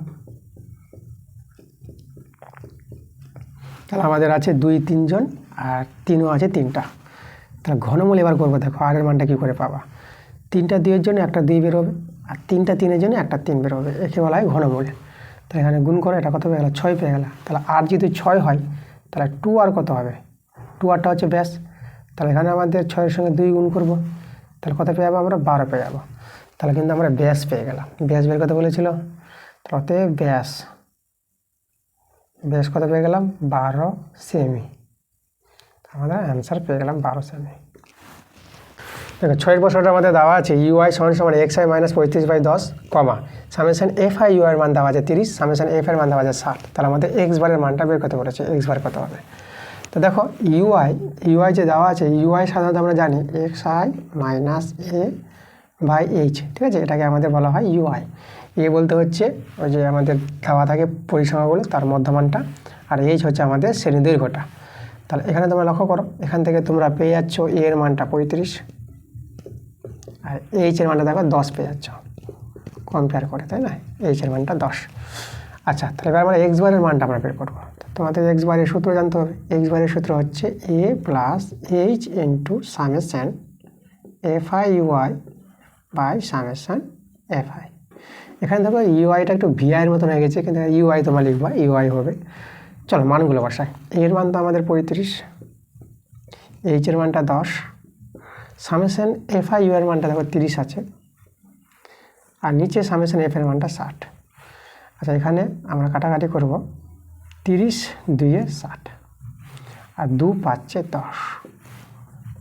Speaker 1: তাহলে আমাদের আছে 2 3 জন আর 3ও আছে 3টা। তাহলে ঘনমূল এবার করবো, দেখো আর এর মানটা কী করে পাবা। 3টা 2-এর জন্য একটা 2 বেরোবে, আর 3টা 3-এর জন্য একটা 3 বেরোবে, একে বলা হয় ঘনমূল। তাহলে এখানে গুণ করো, এটা কত পেয়ে গেল 6 পেয়ে গেল। তাহলে আর যদি 6 হয় তাহলে 2 আর কত হবে, 2 আরটা হচ্ছে ব্যাস। তাহলে এখানে আমাদের 6-এর সঙ্গে 2 গুণ করবো, তাহলে কত পেয়ে যাবো আমরা 12 পেয়ে যাবো। তাহলে কিন্তু আমরা ব্যাস পেয়ে গেলাম। ব্যাস বের কত বলেছিল, তাহলে অতএব ব্যাস কত পেয়ে গেলাম 12 সেমি। আমাদের অ্যান্সার পেয়ে গেলাম 12 সেমি। দেখো 6-এর প্রশ্নটা আমাদের দেওয়া আছে ইউআই সমান সমান xi মাইনাস 35/10 কমা সামেশন fi ইউ এর মান দেওয়া আছে 30, সামেশন f এর মান দেওয়া আছে 60। তাহলে আমাদের এক্স বারের মানটা বের করতে বলেছে, এক্স বার কত হবে। তো দেখো ইউআই যে দেওয়া আছে, ইউআই সাধারণত আমরা জানি xi মাইনাস a/h, ঠিক আছে, এটাকে আমাদের বলা হয় ইউআই। এ বলতে হচ্ছে ওই যে আমাদের দেওয়া থাকে পরিসীমাগুলো তার মধ্যমানটা, আর এইচ হচ্ছে আমাদের শ্রেণী দৈর্ঘ্যটা। তাহলে এখানে তোমরা লক্ষ্য করো, এখান থেকে তোমরা পেয়ে যাচ্ছ এ এর মানটা 35 আর এইচ এর মানটা দেখো 10 পেয়ে যাচ্ছ কম্পেয়ার করে, তাই না, এইচ এর মানটা 10। আচ্ছা, তাহলে এবার আমরা এক্স বারের মানটা আমরা বের করবো। তোমাদের এক্স বারের সূত্র জানতে হবে। এক্স বারের সূত্র হচ্ছে a plus h into summation fi u i by summation fi। এখানে দেখো ইউআইটা একটু ভিআইয়ের মতন হয়ে গেছে, কিন্তু ইউআই তোমরা লিখবা ইউআই হবে। চলো মানগুলো বসাই। এর মান তো আমাদের 35, এইচ এর মানটা 10, সামেশন fi ইউ এর মানটা দেখো 30 আছে, আর নিচে সামেশন f এর মানটা 60। আচ্ছা, এখানে আমরা কাটাকাটি করব, 30 2 60 আর 2 5 10।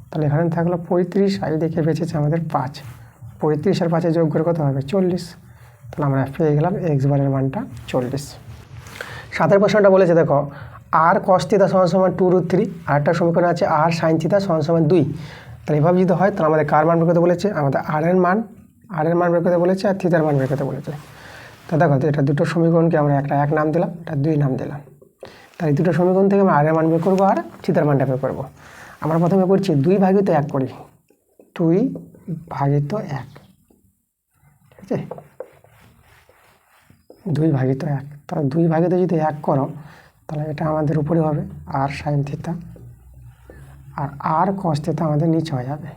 Speaker 1: তাহলে এখানে থাকলো 35, আর দেখে বেঁচেছে আমাদের 5, 35 আর 5 যোগ করে কত হবে 40। তাহলে আমরা পেয়ে গেলাম এক্স বারের মানটা 40। 7-এর প্রশ্নটা বলেছে দেখো আর cos θ সমান সমান 2√3, আর একটা সমীকরণ আছে আর sin θ সমান সমান 2। তাহলে এভাবে যদি হয় তাহলে আমাদের কার মান বের করতে বলেছে, আমাদের আর এর মান বের করতে বলেছে, আর থিতার মান বের করতে বলেছে। তা দেখো এটা দুটো সমীকরণকে আমরা একটা 1 নাম দিলাম, এটা 2 নাম দিলাম। তাই দুটো সমীকরণ থেকে আমরা আর এর মান বের করবো আর থিতার মানটা বের করবো। আমরা প্রথমে করছি 2/1 করি, 2/1, ঠিক আছে, 2/1। তাহলে 2/1 যদি 1 করো তাহলে এটা আমাদের উপরে হবে আর সাইন থিতা, আর cos θ আমাদের নিচে হয়ে যাবে।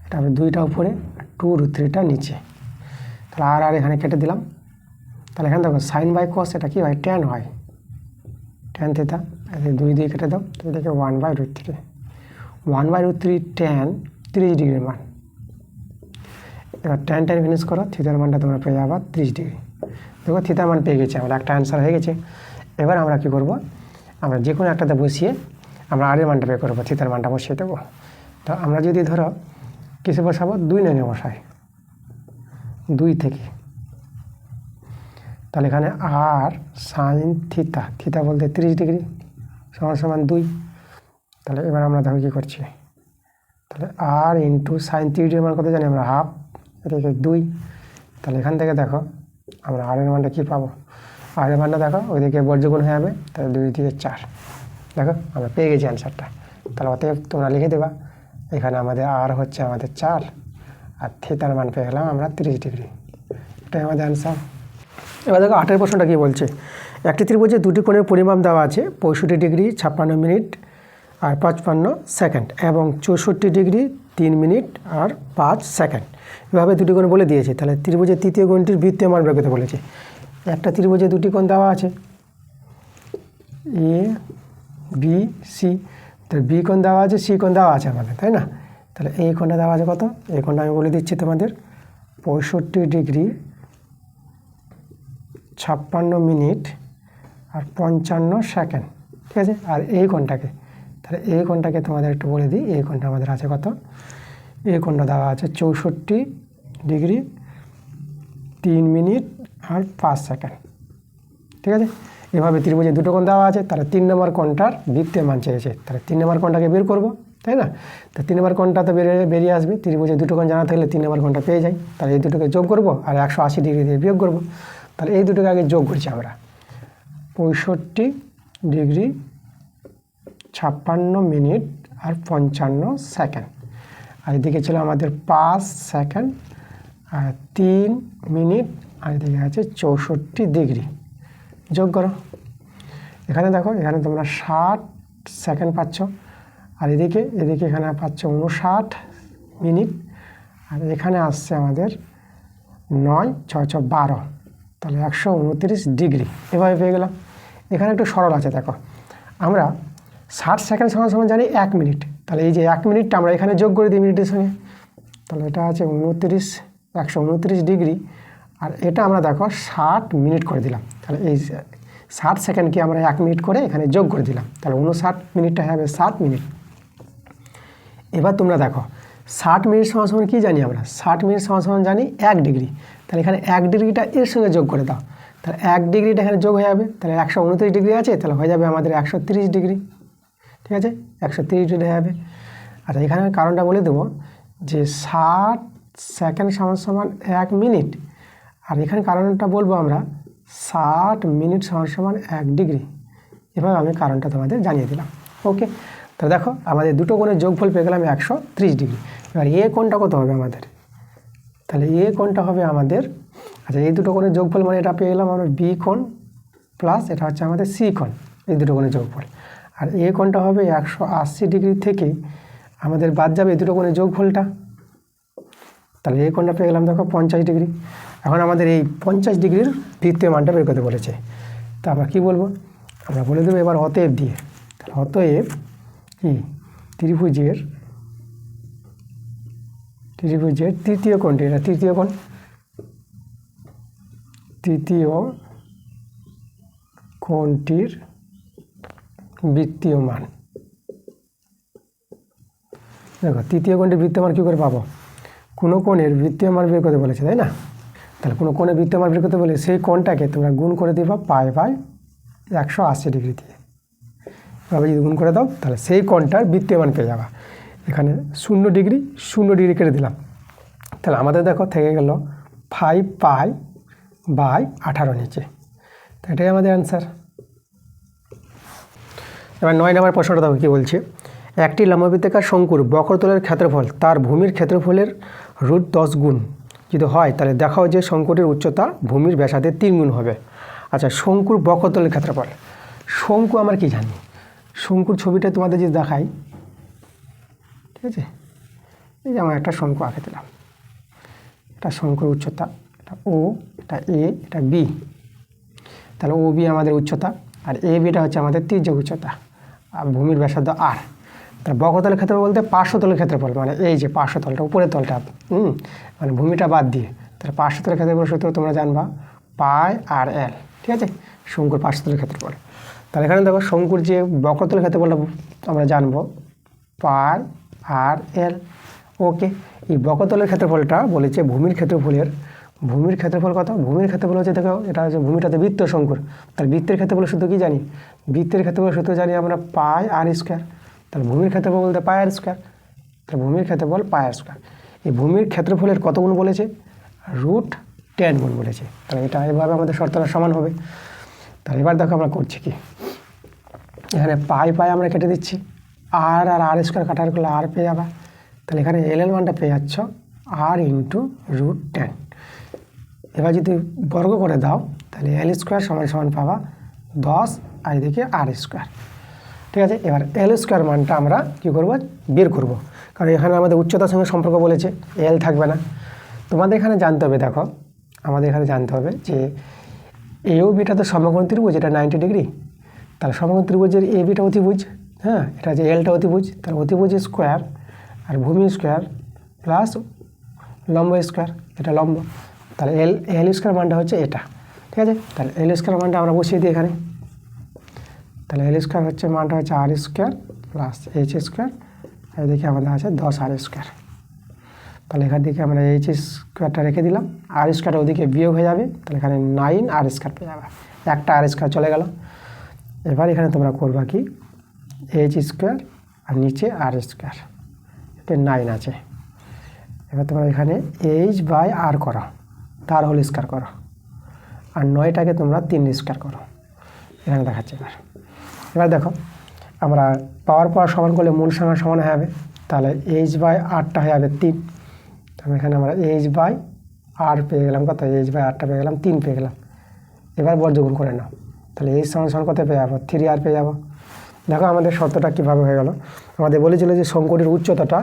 Speaker 1: এটা হবে 2টা উপরে আর 2√3টা নিচে। তাহলে আর এখানে কেটে দিলাম। তাহলে এখানে দেখো সাইন বাই cos এটা কি হয়, ট্যান হয়, ট্যান থিতা। 2 দিয়ে কেটে দাও, তুমি দেখো 1/√3, 1/√3 ট্যান 30 ডিগ্রির মান। এবার ট্যান ফিনিশ করো, থিতার মানটা তোমরা পেয়ে যাবা 30 ডিগ্রি। দেখো থিতার মান পেয়ে গেছে, আমাদের একটা অ্যান্সার হয়ে গেছে। এবার আমরা কি করব, আমরা যে কোনো একটাতে বসিয়ে আমরা আর এর মানটা বের করবো, থিতার মানটা বসিয়ে দেবো। তো আমরা যদি ধরো কিসে বসাবো, 2 নঙে বসাই, 2 থেকে। তাহলে এখানে আর সাইন থিতা বলতে 30 ডিগ্রি সমান সমান 2। তাহলে এবার আমরা দেখো কী করছি, তাহলে আর ইন্টু সাইন 30 ডিগ্রির মান কত জানি আমরা, হাফ, এটাকে 2। তাহলে এখান থেকে দেখো আমরা আর এর মানটা কী পাবো, আর এর মানটা দেখো ওইদিকে বর্জ্যগুণ হয়ে যাবে, তাহলে 2 দিয়ে 4। দেখো আমরা পেয়ে গেছি অ্যান্সারটা। তাহলে অতএব তোমরা লিখে দেবা, এখানে আমাদের আর হচ্ছে আমাদের 4 আর থিতার মান পেয়ে গেলাম আমরা 30 ডিগ্রি। এটাই আমাদের অ্যান্সার। এবার দেখো 8-এর প্রশ্নটা কী বলছে, একটি ত্রিভুজে দুটি কোণের পরিমাপ দেওয়া আছে 65 ডিগ্রি 56 মিনিট আর 55 সেকেন্ড এবং 64 ডিগ্রি 3 মিনিট আর 5 সেকেন্ড, এভাবে দুটি কোণ বলে দিয়েছে। তাহলে ত্রিভুজের তৃতীয় কোণটির বৃত্তীয় মান বের করতে বলেছে। একটা ত্রিভুজে দুটি কোণ দেওয়া আছে, এ বি সি। তো বি কোণ দেওয়া আছে, সি কোণ দেওয়া আছে আমাদের, তাই না? তাহলে এই কোণটা দেওয়া আছে কত? এই কোণটা আমি বলে দিচ্ছি তোমাদের, 65 ডিগ্রি 56 মিনিট আর 55 সেকেন্ড, ঠিক আছে? আর এই কোণটাকে, তাহলে এই কোণটাকে তোমাদের একটু বলে দিই, এই কোণটা আমাদের আছে কত? এই কোণটা দেওয়া আছে 64 ডিগ্রি 3 মিনিট আর 5 সেকেন্ড, ঠিক আছে? এভাবে ত্রিভুজে দুটো কোণ দেওয়া আছে, তাহলে 3 নম্বর কোণটার বৃত্তের মান চেয়েছে, তাহলে 3 নম্বর কোণটাকে বের করব, তাই না? তো 3 নম্বর কোণটা তো বেরিয়ে আসবে, ত্রিভুজে দুটো কোণ জানা থাকলে 3 নম্বর কোণটা পেয়ে যাই। তাহলে এই দুটোকে যোগ করব আর 180 ডিগ্রি দিয়ে বিয়োগ করব। তাহলে এই দুটোকে আগে যোগ করছি আমরা, 65 ডিগ্রি 56 মিনিট আর 55 সেকেন্ড, আর এদিকে ছিল আমাদের 5 সেকেন্ড আর 3 মিনিট, আর এদিকে আছে 64 ডিগ্রি। যোগ করো, এখানে দেখো, এখানে তোমরা 60 সেকেন্ড পাচ্ছ, আর এদিকে এখানে পাচ্ছ 59 মিনিট, আর এখানে আসছে আমাদের 9 6 6 12, তাহলে 129 ডিগ্রি। এভাবে পেয়ে গেলাম। এখানে একটু সরল আছে, দেখো আমরা 60 সেকেন্ড সমান জানি 1 মিনিট, তাহলে এই যে 1 মিনিটটা আমরা এখানে যোগ করে দিই মিনিটের সঙ্গে, তাহলে এটা আছে 129 ডিগ্রি, আর এটা আমরা দেখো 60 মিনিট করে দিলাম। তাহলে এই 60 সেকেন্ডকে আমরা 1 মিনিট করে এখানে যোগ করে দিলাম, তাহলে 59 মিনিটটা হবে 60 মিনিট। এবার তোমরা দেখো 60 মিনিট সমান কী জানি আমরা? 60 মিনিট সমান জানি 1 ডিগ্রি, তাহলে এখানে 1 ডিগ্রিটা এর সঙ্গে যোগ করে দাও, তাহলে 1 ডিগ্রিটা এখানে যোগ হয়ে যাবে, তাহলে 129 ডিগ্রি আছে, তাহলে হয়ে যাবে আমাদের 130 ডিগ্রি, ঠিক আছে? 130 ডিগ্রি হয়ে যাবে। আচ্ছা, এখানে আমি কারণটা বলে দেবো যে 60 সেকেন্ড সমান 1 মিনিট, আর এখানে কারণটা বলবো আমরা 60 মিনিট সমান 1 ডিগ্রি। এভাবে আমি কারণটা তোমাদের জানিয়ে দিলাম। ওকে, তো দেখো আমাদের দুটো কোণের যোগফল পেয়ে গেলাম 130 ডিগ্রি। এবার এ কোণটা কত হবে আমাদের? তাহলে এ কোণটা হবে আমাদের, আচ্ছা এই দুটো কোণের যোগফল মানে এটা পেয়ে গেলাম আমরা বি কোণ প্লাস এটা হচ্ছে আমাদের সি কোণ, এই দুটো কোণের যোগফল। আর এ কোণটা হবে 180 ডিগ্রি থেকে আমাদের বাদ যাবে এই দুটো কোণের যোগফলটা, তাহলে এই কোণটা পেয়ে গেলাম দেখো 50 ডিগ্রি। এখন আমাদের এই 50 ডিগ্রির বৃত্তের মানটা বের করতে বলেছে, তা আমরা কী বলবো? আমরা বলে দেবো এবার অতএব দিয়ে, তাহলে অতএব কি ত্রিভুজের তৃতীয় কোণটি, এটা তৃতীয় কোণ, তৃতীয় কোণটির বৃত্তীয় মান। দেখো তৃতীয় কোণটির বৃত্তীয় মান কী করে পাবো? কোনো কোণের বৃত্তীয় মান বের করতে বলেছে, তাই না? তাহলে কোনো কোণের বৃত্তীয় মান বের করতে বলে সেই কোণটাকে তোমরা গুণ করে দিবা পাই বাই 180 ডিগ্রি দিয়ে। এভাবে যদি গুণ করে দাও তাহলে সেই কোণটার বৃত্তীয় মান পেয়ে যাবা। এখানে 0 ডিগ্রি কেটে দিলাম, তাহলে আমাদের দেখো থেকে গেল 5 পাই বাই 18 নিচে, তো এটাই আমাদের অ্যান্সার। এবার 9 নম্বর প্রশ্নটা দেখো কী বলছে, একটি লম্ববৃত্তাকার শঙ্কুর বক্রতলের ক্ষেত্রফল তার ভূমির ক্ষেত্রফলের √10 গুণ যদি হয়, তাহলে দেখাও যে শঙ্কুটির উচ্চতা ভূমির ব্যাসার্ধের 3 গুণ হবে। আচ্ছা, শঙ্কুর বক্রতলের ক্ষেত্রফল, শঙ্কু আমরা কি জানি? শঙ্কুর ছবিটা তোমাদের যদি দেখাই, ঠিক আছে, এই যে আমার একটা শঙ্কু আঁকে দিলাম, এটা শঙ্কুর উচ্চতা, এটা ও, এটা এ, এটা বি, তাহলে ও বি আমাদের উচ্চতা, আর এ বিটা হচ্ছে আমাদের তির্যক উচ্চতা, আর ভূমির ব্যাসার্ধ আর। তাহলে বক্রতলের ক্ষেত্রফল বলতে পার্শ্বতলের ক্ষেত্রফল, মানে এই যে পার্শ্বতলটা, উপরের তলটা, মানে ভূমিটা বাদ দিয়ে, তাহলে পার্শ্বতলের ক্ষেত্রফল সূত্র তোমরা জানবা পাই আর এল, ঠিক আছে, শঙ্কুর পার্শ্বতলের ক্ষেত্রফল। তাহলে এখানে দেখো শঙ্কুর যে বক্রতলের ক্ষেত্রফলটা আমরা জানবো পাই আর এল। ওকে, এই বক্রতলের ক্ষেত্রফলটা বলেছে ভূমির ক্ষেত্রফল কত? ভূমির ক্ষেত্রফল হচ্ছে, দেখো এটা হচ্ছে ভূমিটাতে বৃত্ত শঙ্কুর, তাহলে বৃত্তের ক্ষেত্রফল সূত্র কি জানি? বৃত্তের ক্ষেত্রফল সূত্র জানি আমরা পাই আর স্কোয়ার, তাহলে ভূমির ক্ষেত্রফল বলতে পাই আর স্কোয়ার, তাহলে ভূমির ক্ষেত্রফল পাই আর স্কোয়ার। এই ভূমির ক্ষেত্রফলের কত গুণ বলেছে? √10 গুণ বলেছে, তাহলে এটা এভাবে আমাদের শর্তটা সমান হবে। তাহলে এবার দেখো আমরা করছি কি, এখানে পাই আমরা কেটে দিচ্ছি, আর স্কোয়ার কাটার করলে আর পেয়ে যাবা, তাহলে এখানে এল মানটা পেয়ে যাচ্ছ আর ইন্টু √10। এবার যদি বর্গ করে দাও তাহলে এল স্কোয়ার সমান পাবা 10, আর এদিকে আর স্কোয়ার, ঠিক আছে। এবার এল স্কোয়ার মানটা আমরা কী করব? বের করব, কারণ এখানে আমাদের উচ্চতার সঙ্গে সম্পর্ক বলেছে, এল থাকবে না। তোমাদের এখানে জানতে হবে, দেখো আমাদের এখানে জানতে হবে যে এ ও বিটা তো সমকোণ ত্রিভুজ, এটা 90 ডিগ্রি। তাহলে সমকোণ ত্রিভুজের এ বিটা অতিভুজ, হ্যাঁ, এটা যে এলটা অতিভুজ, তাহলে অতিভুজ স্কোয়ার আর ভূমি স্কোয়ার প্লাস লম্ব স্কোয়ার, এটা লম্ব। তাহলে এল স্কোয়ার মানটা হচ্ছে এটা, ঠিক আছে। তাহলে এল স্কোয়ার মানটা আমরা বসিয়ে দিই এখানে। তাহলে এল স্কোয়ার হচ্ছে মানটা হচ্ছে আর স্কোয়ার প্লাস এইচ স্কোয়ার, আর এদিকে আমাদের আছে 10 আর স্কোয়ার। তাহলে এখান থেকে আমরা এইচ স্কোয়ারটা রেখে দিলাম, আর স্কোয়ারটা ওদিকে বিয়োগ হয়ে যাবে, তাহলে এখানে 9 আর স্কোয়ার পেয়ে যাবে, একটা আর স্কোয়ার চলে গেল। এবার এখানে তোমরা করবা কি, এইচ স্কোয়ার আর নিচে আর স্কোয়ার, এটা 9 আছে। এবার তোমরা এখানে এইচ বাই আর করো, তার হোল স্কোয়ার করো, আর 9টাকে তোমরা 3 স্কোয়ার করো, এখানে দেখাচ্ছি। এবার দেখো আমরা পাওয়ার সমান করলে মূল সংখ্যা সমান হয়ে যাবে, তাহলে এইচ বাই আরটা হয়ে যাবে 3। তাহলে এখানে আমরা এইচ বাই আর পেয়ে গেলাম কত, এইচ বাই আরটা পেয়ে গেলাম 3 পেয়ে গেলাম। এবার বর্গমূল করে নাও, তাহলে এইচ সমান সমান কত পেয়ে যাবো, 3 আর পেয়ে যাবো। দেখো আমাদের শর্তটা কীভাবে হয়ে গেল, আমাদের বলেছিল যে শঙ্কুটির উচ্চতাটা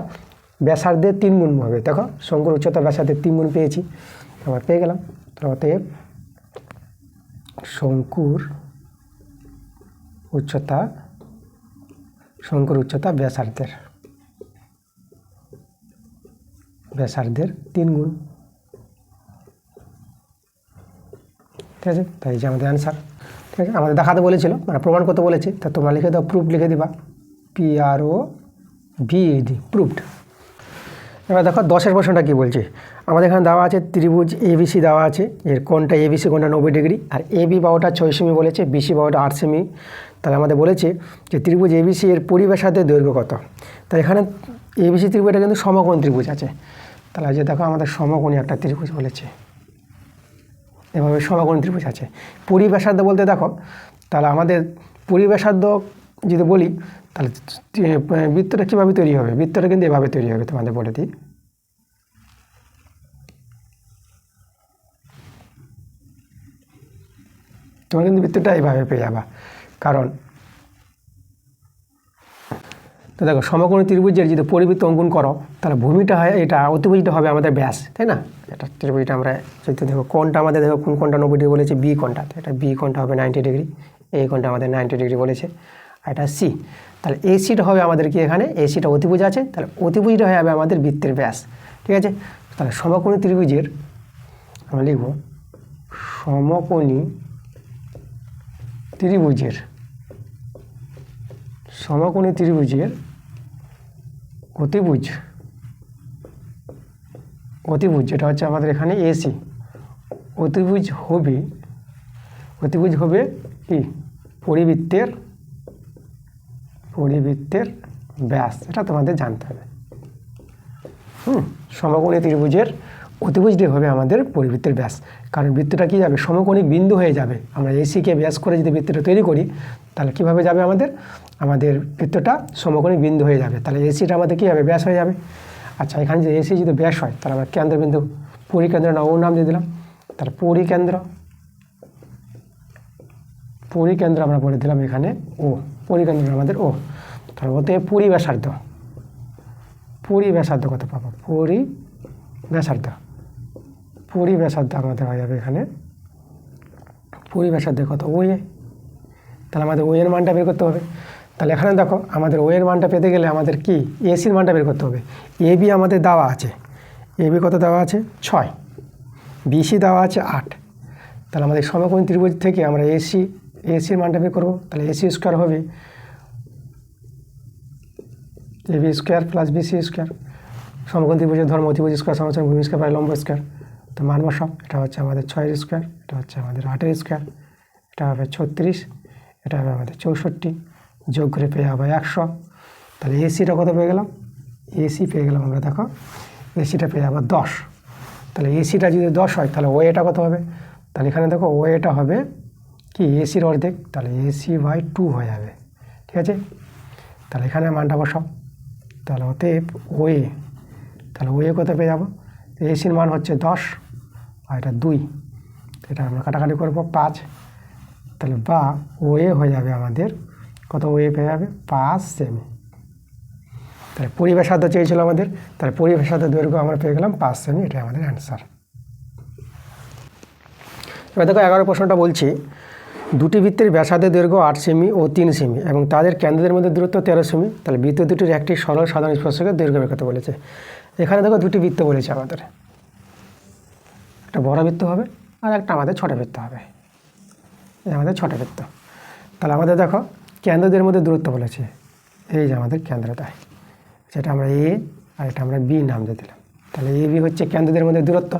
Speaker 1: ব্যাসার্ধের 3 গুণ হবে। দেখো শঙ্কুর উচ্চতা ব্যাসার্ধের 3 গুণ পেয়েছি, আমরা পেয়ে গেলাম। অতএব শঙ্কুর উচ্চতা ব্যাসার্ধের 3 গুণ, ঠিক আছে। তাই যে আমাদের অ্যান্সার, ঠিক আছে। আমাদের দেখাতে বলেছিল, মানে প্রমাণ করতে বলেছে, তা তোমরা লিখে দাও, প্রুফ লিখে দিবা, PROVED, প্রুফড। এবার দেখো 10এর প্রশ্নটা কী বলছে, আমাদের এখানে দেওয়া আছে ত্রিভুজ ABC দেওয়া আছে, এর কোণটা ABC কোণটা 90 ডিগ্রি, আর AB বাহুটা 6 সেমি বলেছে, BC বাহুটা 8 সেমি। তাহলে আমাদের বলেছে যে ত্রিভুজ ABC এর পরিব্যাসার্ধের দৈর্ঘ্য কত। তাই এখানে ABC ত্রিভুজটা কিন্তু সমকোণ ত্রিভুজ আছে। তাহলে যে দেখো আমাদের সমকোণী একটা ত্রিভুজ বলেছে, এভাবে সমকোণ ত্রিভুজ আছে। পরিব্যাসার্ধ বলতে দেখো, তাহলে আমাদের পরিব্যাসার্ধ যদি বলি, তাহলে বৃত্তটা কীভাবে তৈরি হবে, বৃত্তটা কিন্তু এভাবে তৈরি হবে, তোমাদের বলে দিই। তোমরা কিন্তু বৃত্তটা এইভাবে পেয়ে যাবা, কারণ তো দেখো সমকোণী ত্রিভুজের যদি পরিবৃত্ত অঙ্কন করো, তাহলে ভূমিটা হয় এটা, অতিভুজটা হবে আমাদের ব্যাস, তাই না। এটা ত্রিভুজটা আমরা যদি দেখো কোণটা আমাদের দেখো কোন কোণটা 90 ডিগ্রি বলেছে, বি কোণটা, এটা বি কোণটা হবে 90 ডিগ্রি, এই কোণটা আমাদের 90 ডিগ্রি বলেছে, আর এটা সি। তাহলে এই সিটা হবে আমাদের কি, এখানে এই সিটা অতিভুজ আছে, তাহলে অতিভুজটা হয়ে যাবে আমাদের বৃত্তের ব্যাস, ঠিক আছে। তাহলে সমকোণী ত্রিভুজের আমরা লিখব সমকোণী ত্রিভুজের অতিভুজ যেটা হচ্ছে আমাদের এখানে এসি, অতিভুজ হবে কি, পরিবৃত্তের ব্যাস, এটা তোমাদের জানতে হবে। সমকোণী ত্রিভুজের অতিভুজটি হবে আমাদের পরিবৃত্তের ব্যাস, কারণ বৃত্তটা কী যাবে, সমকোণিক বিন্দু হয়ে যাবে। আমরা এসিকে ব্যাস করে যদি বৃত্তটা তৈরি করি, তাহলে কীভাবে যাবে আমাদের বৃত্তটা সমকোণিক বিন্দু হয়ে যাবে, তাহলে এসিটা আমাদের কী হবে, ব্যাস হয়ে যাবে। আচ্ছা, এখানে যে এসি যদি ব্যাস হয়, তাহলে আমরা কেন্দ্রবিন্দু পরিকেন্দ্র না ও নাম দিয়ে দিলাম, তাহলে পরিকেন্দ্র আমরা বলে দিলাম এখানে ও, পরিকেন্দ্র আমাদের ও। তাহলে ওতে পরিব্যাসার্ধ কত পাবো, পরিব্যাসার্ধ আমাদের হয়ে যাবে এখানে, পরিব্যাসার্ধ কত, ওয়ে। তাহলে আমাদের ওয়ের মানটা বের করতে হবে। তাহলে এখানে দেখো আমাদের ওয়ের মানটা পেতে গেলে আমাদের কি, এসির মানটা বের করতে হবে। এবি আমাদের দেওয়া আছে, এবি কত দেওয়া আছে 6, বিসি দেওয়া আছে 8। তাহলে আমাদের সমকোণী ত্রিভুজ থেকে আমরা এসির মানটা বের করবো, তাহলে এসি স্কোয়ার হবে AB square plus BC square. সমকোণ ত্রিভুজের ধর্ম অতিভুজ স্কোয়ার সমান ভূমি স্কোয়ার বাই লম্ব স্কোয়ার, তো মান বসাও। এটা হচ্ছে আমাদের 6 স্কোয়ার, এটা হচ্ছে আমাদের 8 স্কোয়ার, এটা হবে 36, এটা হবে আমাদের 64, যোগ করে পেয়ে হবে 100। তাহলে এসিটা কত পেয়ে গেলাম, এসি পেয়ে গেলাম আমরা, দেখো এসিটা পেয়ে যাবো 10। তাহলে এসিটা যদি 10 হয়, তাহলে ওয়েটা কত হবে, তাহলে এখানে দেখো ওয়েটা হবে কি, এসির অর্ধেক, তাহলে এসি বাই 2 হয়ে যাবে, ঠিক আছে। তাহলে এখানে মানটা বসাও, তাহলে অতএব ওয়ে, তাহলে ওয়ে কত পেয়ে যাবো, এসির মান হচ্ছে 10 আর এটা 2, এটা আমরা কাটাকাটি করবো 5, তাহলে বা ওয়ে হয়ে যাবে আমাদের কত, ওয়ে পেয়ে যাবে 5 সেমি। তাহলে পরিব্যাসার্ধ চেয়েছিল আমাদের, তাহলে পরিব্যাসার্ধ দৈর্ঘ্য আমরা পেয়ে গেলাম 5 সেমি, এটাই আমাদের অ্যান্সার। এবার দেখো 11 প্রশ্নটা বলছি, দুটি বৃত্তের ব্যাসার্ধের দৈর্ঘ্য 8 সেমি ও 3 সেমি এবং তাদের কেন্দ্রদের মধ্যে দূরত্ব 13 সেমি। তাহলে বৃত্ত দুটির একটি সরল সাধারণ স্পর্শকের দৈর্ঘ্য বের করতে বলেছে। এখানে দেখো দুটি বৃত্ত বলেছে আমাদের, একটা বড় বৃত্ত হবে আর একটা আমাদের ছোট বৃত্ত হবে। এই আমাদের ছোট বৃত্ত। তাহলে আমাদের দেখো কেন্দ্রদের মধ্যে দূরত্ব বলেছে, এই যে আমাদের কেন্দ্রটায়, যেটা আমরা এ আর এটা আমরা বি নাম দিয়ে দিলাম। তাহলে এ বি হচ্ছে কেন্দ্রদের মধ্যে দূরত্ব।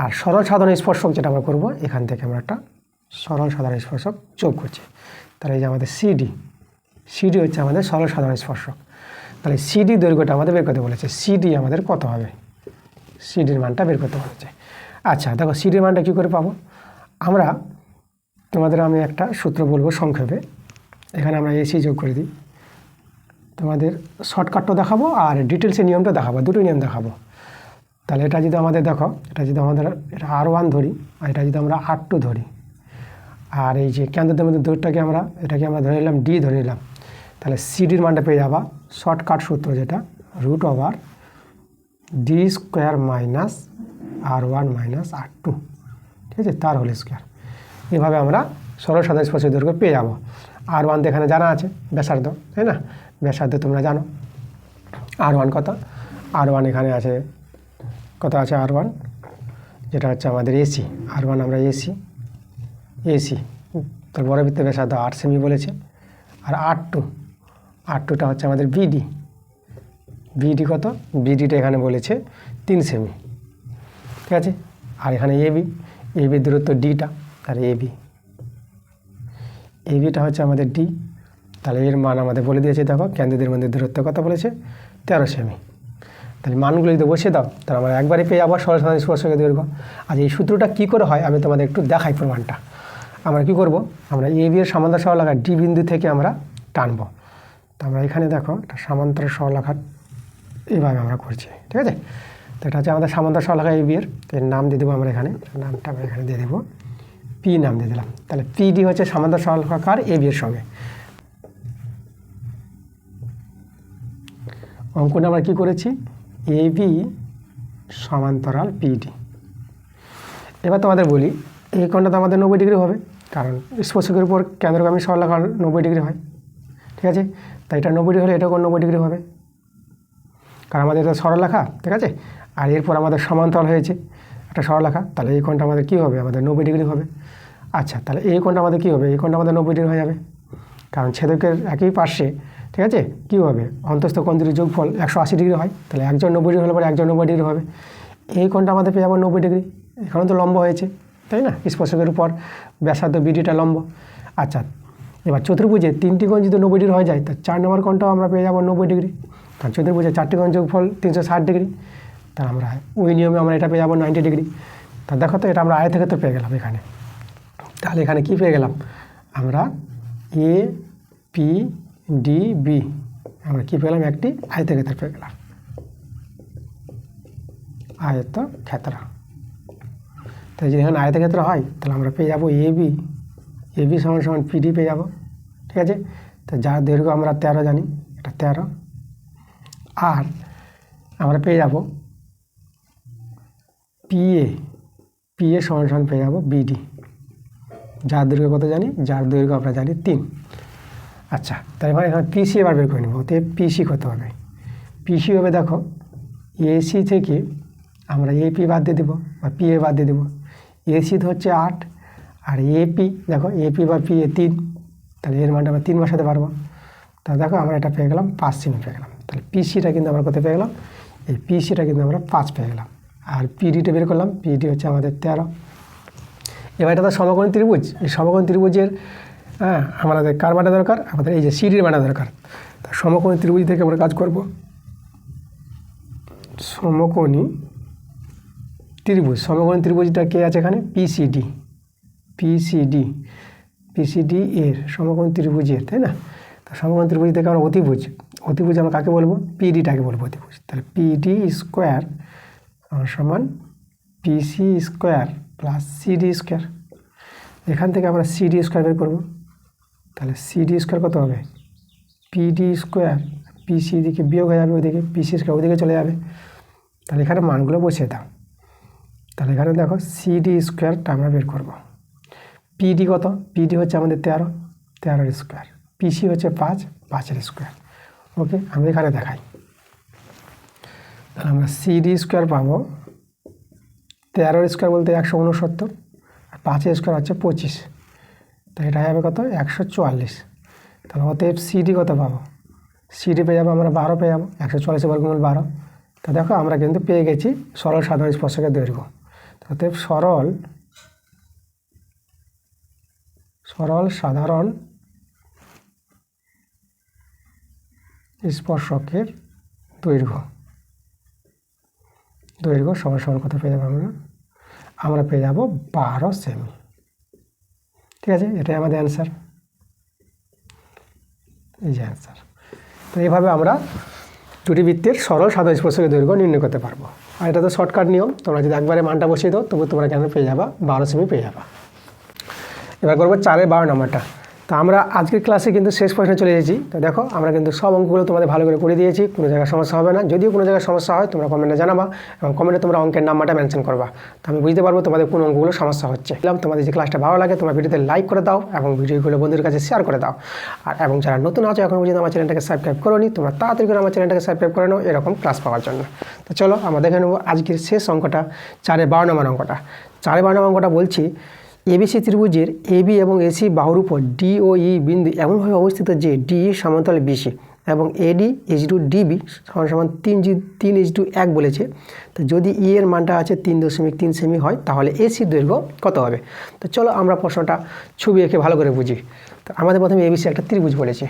Speaker 1: আর সরল সাধারণ স্পর্শক যেটা আমরা করবো, এখান থেকে আমরা একটা সরল সাধারণ স্পর্শক যোগ করছি। তাহলে এই যে আমাদের সিডি, সিডি হচ্ছে আমাদের সরল সাধারণ স্পর্শক। তাহলে সিডি দৈর্ঘ্যটা আমাদের বের করতে বলেছে। সিডি আমাদের কত হবে, সিডির মানটা বের করতে বলেছে। আচ্ছা দেখো সিডির মানটা কী করে পাবো আমরা, তোমাদের আমি একটা সূত্র বলবো সংক্ষেপে। এখানে আমরা এসি যোগ করে দিই, তোমাদের শর্টকাটটা দেখাবো আর ডিটেলসের নিয়মটা দেখাবো, দুটো নিয়ম দেখাবো। তাহলে এটা যদি আমাদের দেখো, এটা যদি আমাদের এটা R1 ধরি আর এটা যদি আমরা R2 ধরি, আর এই যে কেন্দ্রদের মধ্যে দূরটাকে আমরা এটাকে আমরা ধরে নিলাম ডি ধরে নিলাম, তাহলে সিডির মানটা পেয়ে যাবা শর্টকাট সূত্র যেটা √/d² minus R1 minus R2, ঠিক আছে, তার হোল স্কোয়ার। এভাবে আমরা সরল সাধারণ স্পর্শক দৈর্ঘ্য পেয়ে যাবো। R1 তো এখানে জানা আছে ব্যাসার্ধ, তাই না, ব্যাসার্ধ তোমরা জানো। R1 কত, R1 এখানে আছে কত আছে R1, যেটা হচ্ছে আমাদের এসি। R1 আমরা এসি, তার বড় বৃত্তের ব্যাসার্ধ 8 সেমি বলেছে। আর R2টা হচ্ছে আমাদের বিডি কত, বিডিটা এখানে বলেছে 3 সেমি, ঠিক আছে। আর এখানে এবির দূরত্ব ডিটা, আর এবিটা হচ্ছে আমাদের ডি। তাহলে এর মান আমাদের বলে দিয়েছে, দেখো কেন্দ্রদের মধ্যে দূরত্ব কত বলেছে 13 সেমি। তাহলে মানগুলো যদি বসিয়ে দাও তাহলে আমরা একবারে পেয়ে যাবো সরল সাধারণ স্পর্শকের দৈর্ঘ্য। আর এই সূত্রটা কী করে হয় আমি তোমাদের একটু দেখাই প্রমাণটা। আমরা কি করব, আমরা এ বি এর সমান্তরাল সরলরেখা ডি বিন্দু থেকে আমরা টানবো। তো আমরা এখানে দেখো একটা সমান্তরাল সরলরেখা এইভাবে আমরা করছি, ঠিক আছে। তো এটা হচ্ছে আমাদের সমান্তরাল সরলরেখা এ বি এর, এর নাম দিয়ে দেবো আমরা এখানে, নামটা আমরা এখানে দিয়ে দেবো পি নাম দিয়ে দিলাম। তাহলে পিডি হচ্ছে সমান্তরাল সরলরেখার এ বি এর সঙ্গে। অঙ্কনে আমরা কী করেছি, এ বি সমান্তরাল পিডি। এবার তোমাদের বলি এই কোণটা তো আমাদের 90 ডিগ্রি হবে, কারণ স্পর্শকের উপর কেন্দ্রগামী সরলরেখা 90 ডিগ্রি হয়, ঠিক আছে। তাই এটা 90 ডিগ্রি হলে এটাও 90 ডিগ্রি হবে, কারণ আমাদের এটা সরলরেখা, ঠিক আছে। আর এরপর আমাদের সমান্তরাল হয়েছে একটা সরলরেখা, তাহলে এই কোণটা আমাদের কী হবে, আমাদের 90 ডিগ্রি হবে। আচ্ছা তাহলে এই কোণটা আমাদের কী হবে, এই কোণটা আমাদের 90 ডিগ্রি হয়ে যাবে, কারণ ছেদকের একই পার্শ্বে, ঠিক আছে, কী হবে অন্তস্থ কোণ দুটির যোগফল 180 ডিগ্রি হয়। তাহলে একজন 90 ডিগ্রি হলে পরে একজন 90 ডিগ্রি হবে। এই কোণটা আমাদের পেয়ে যাবো 90 ডিগ্রি, এখানে তো লম্ব হয়েছে, তাই না, স্পর্শকের উপর ব্যাসার্ধ বিডিটা লম্ব। আচ্ছা এবার চতুর্ভুজে 3টি কোণ যদি 90 ডিগ্রি হয়ে যায়, তা 4 নম্বর কোণটাও আমরা পেয়ে যাবো 90 ডিগ্রি, কারণ চতুর্ভুজে 4টি কোণ যোগফল 360 ডিগ্রি। তাহলে আমরা ওই নিয়মে আমরা এটা পেয়ে যাবো 90 ডিগ্রি। তা দেখো তো এটা আমরা আয়তক্ষেত্র পেয়ে গেলাম এখানে। তাহলে এখানে কী পেয়ে গেলাম আমরা, এ পি ডি বি, আমরা কী পেলাম, একটি আয়তক্ষেত্র পেয়ে গেলাম, আয়তক্ষেত্র। তাই যদি এখানে আয়তক্ষেত্র হয় তাহলে আমরা পেয়ে যাবো এ বি সমান সমান পিডি পেয়ে যাবো, ঠিক আছে। তো যার দৈর্ঘ্য আমরা 13 জানি, এটা 13। আর আমরা পেয়ে যাবো পিএ সমান সমান পেয়ে যাবো বিডি, যার দৈর্ঘ্য কত জানি, যার দৈর্ঘ্য আমরা জানি 3। আচ্ছা তাহলে এখানে পিসি এবার বের করে নেব। তো পিসি কত হবে, পিসি হবে দেখো এসি থেকে আমরা এপি বাদ দিয়ে দেবো বা পিএ বাদ দিয়ে দেবো। এসি তো হচ্ছে 8 আর এপি দেখো এপি বা পিএ 3, তাহলে এর মানটা আমরা 3 বসাতে পারবো। তা দেখো আমরা এটা পেয়ে গেলাম 5 সেমি পেয়ে গেলাম। তাহলে পিসিটা কিন্তু আমরা কত পেয়ে গেলাম, এই পিসিটা কিন্তু আমরা 5 পেয়ে গেলাম। আর পিডিটা বের করলাম, পিডি হচ্ছে আমাদের 13। এবার এটা তো সমকোণী ত্রিভুজ, এই সমকোণী ত্রিভুজের আমাদের কার মানা দরকার, আমাদের এই যে সিডির মানা দরকার। তা সমকোণী ত্রিভুজ থেকে আমরা কাজ করব। সমকোণী ত্রিভুজটা কে আছে এখানে, পিসিডি এর সমকোণী ত্রিভুজের, তাই না। তা সমকোণী ত্রিভুজ থেকে আমরা অতিভুজ আমরা কাকে বলবো, পিডিটাকে বলবো অতিভুজ। তাহলে পিডি স্কোয়ার সমান পিসি স্কোয়ার প্লাস সিডি স্কোয়ার। এখান থেকে আমরা সিডি স্কোয়ার বের করবো। তাহলে সিডি স্কোয়ার কত হবে, পিডি স্কোয়ার, পিসি দিকে বিয়োগ হয়ে যাবে, ওইদিকে পিসি স্কোয়ার ওইদিকে চলে যাবে। তাহলে এখানে মানগুলো বসিয়ে দাও। তাহলে এখানে দেখো সিডি স্কোয়ারটা আমরা বের করবো। পিডি কত, পিডি হচ্ছে আমাদের 13, 13 স্কোয়ার, পিসি হচ্ছে 5, 5 স্কোয়ার। ওকে, আমি এখানে দেখাই। তাহলে আমরা সিডি স্কোয়ার পাবো 13 স্কোয়ার বলতে 169, আর 5 স্কোয়ার হচ্ছে 25, তো এটা হবে কত 144। তাহলে অতএব সিডি কত পাবো, সিডি পেয়ে যাবো আমরা 12 পেয়ে যাবো, 144 বর্গমূল 12। তো দেখো আমরা কিন্তু পেয়ে গেছি সরল সাধারণ স্পর্শকের দৈর্ঘ্য। অতএব সরল সাধারণ স্পর্শকের দৈর্ঘ্য সমান কত পেয়ে যাবো আমরা পেয়ে যাবো 12 সেমি। ঠিক আছে, এটাই আমাদের অ্যান্সার, এই যে অ্যান্সার। তো এইভাবে আমরা দুটি বৃত্তের সরল সাধারণ স্পর্শকের দৈর্ঘ্য নির্ণয় করতে পারবো। আর এটা তো শর্টকাট নিয়ম, তোমরা যদি একবারে মানটা বসিয়ে দাও তবু তোমরা কেন পেয়ে যাবা 12 সেমি পেয়ে যাবা। এবার করবো 4-এর 12 নম্বরটা। তো আমরা আজকের ক্লাসে কিন্তু শেষ প্রশ্নে চলে এসেছি। তো দেখো আমরা কিন্তু সব অঙ্কগুলো তোমাদের ভালো করে দিয়েছি, কোনো জায়গায় সমস্যা হবে না। যদিও কোনো জায়গায় সমস্যা হয় তোমরা কমেন্টে জানাবা, এবং কমেন্টে তোমরা অঙ্কের নাম্বারটা মেনশন করবা, তো আমি বুঝতে পারবো তোমাদের কোন অঙ্কগুলো সমস্যা হচ্ছে। তোমাদের যে ক্লাসটা ভালো লাগে তোমরা ভিডিওতে লাইক করে দাও এবং ভিডিওগুলো বন্ধুদের কাছে শেয়ার করে দাও। এবং যারা নতুন আছো এখন পর্যন্ত আমার চ্যানেলটাকে সাবস্ক্রাইব করোনি, তোমরা তাড়াতাড়ি করে আমার চ্যানেলটাকে সাবস্ক্রাইব করে নাও এরকম ক্লাস পাওয়ার জন্য। তো চলো আমরা দেখে নেবো আজকের শেষ অঙ্কটা, 4-এর 12 নম্বর অঙ্কটা। 4-এর 12 নম্বর অঙ্কটা বলছি, এবিসি ত্রিভুজের এবি এবং এসি বাহুর উপর ডি ও ই বিন্দু এমনভাবে অবস্থিত যে ডি সমান্তরাল বিসি এবং এডি ইজটু ডিবি সমান 3:1 বলেছে। তো যদি ই এর মানটা আছে 3.3 সেমি হয় তাহলে এসির দৈর্ঘ্য কত হবে। তো চলো আমরা প্রশ্নটা ছবি এঁকে ভালো করে বুঝি। তো আমাদের প্রথমে এবিসি একটা ত্রিভুজ বলেছে।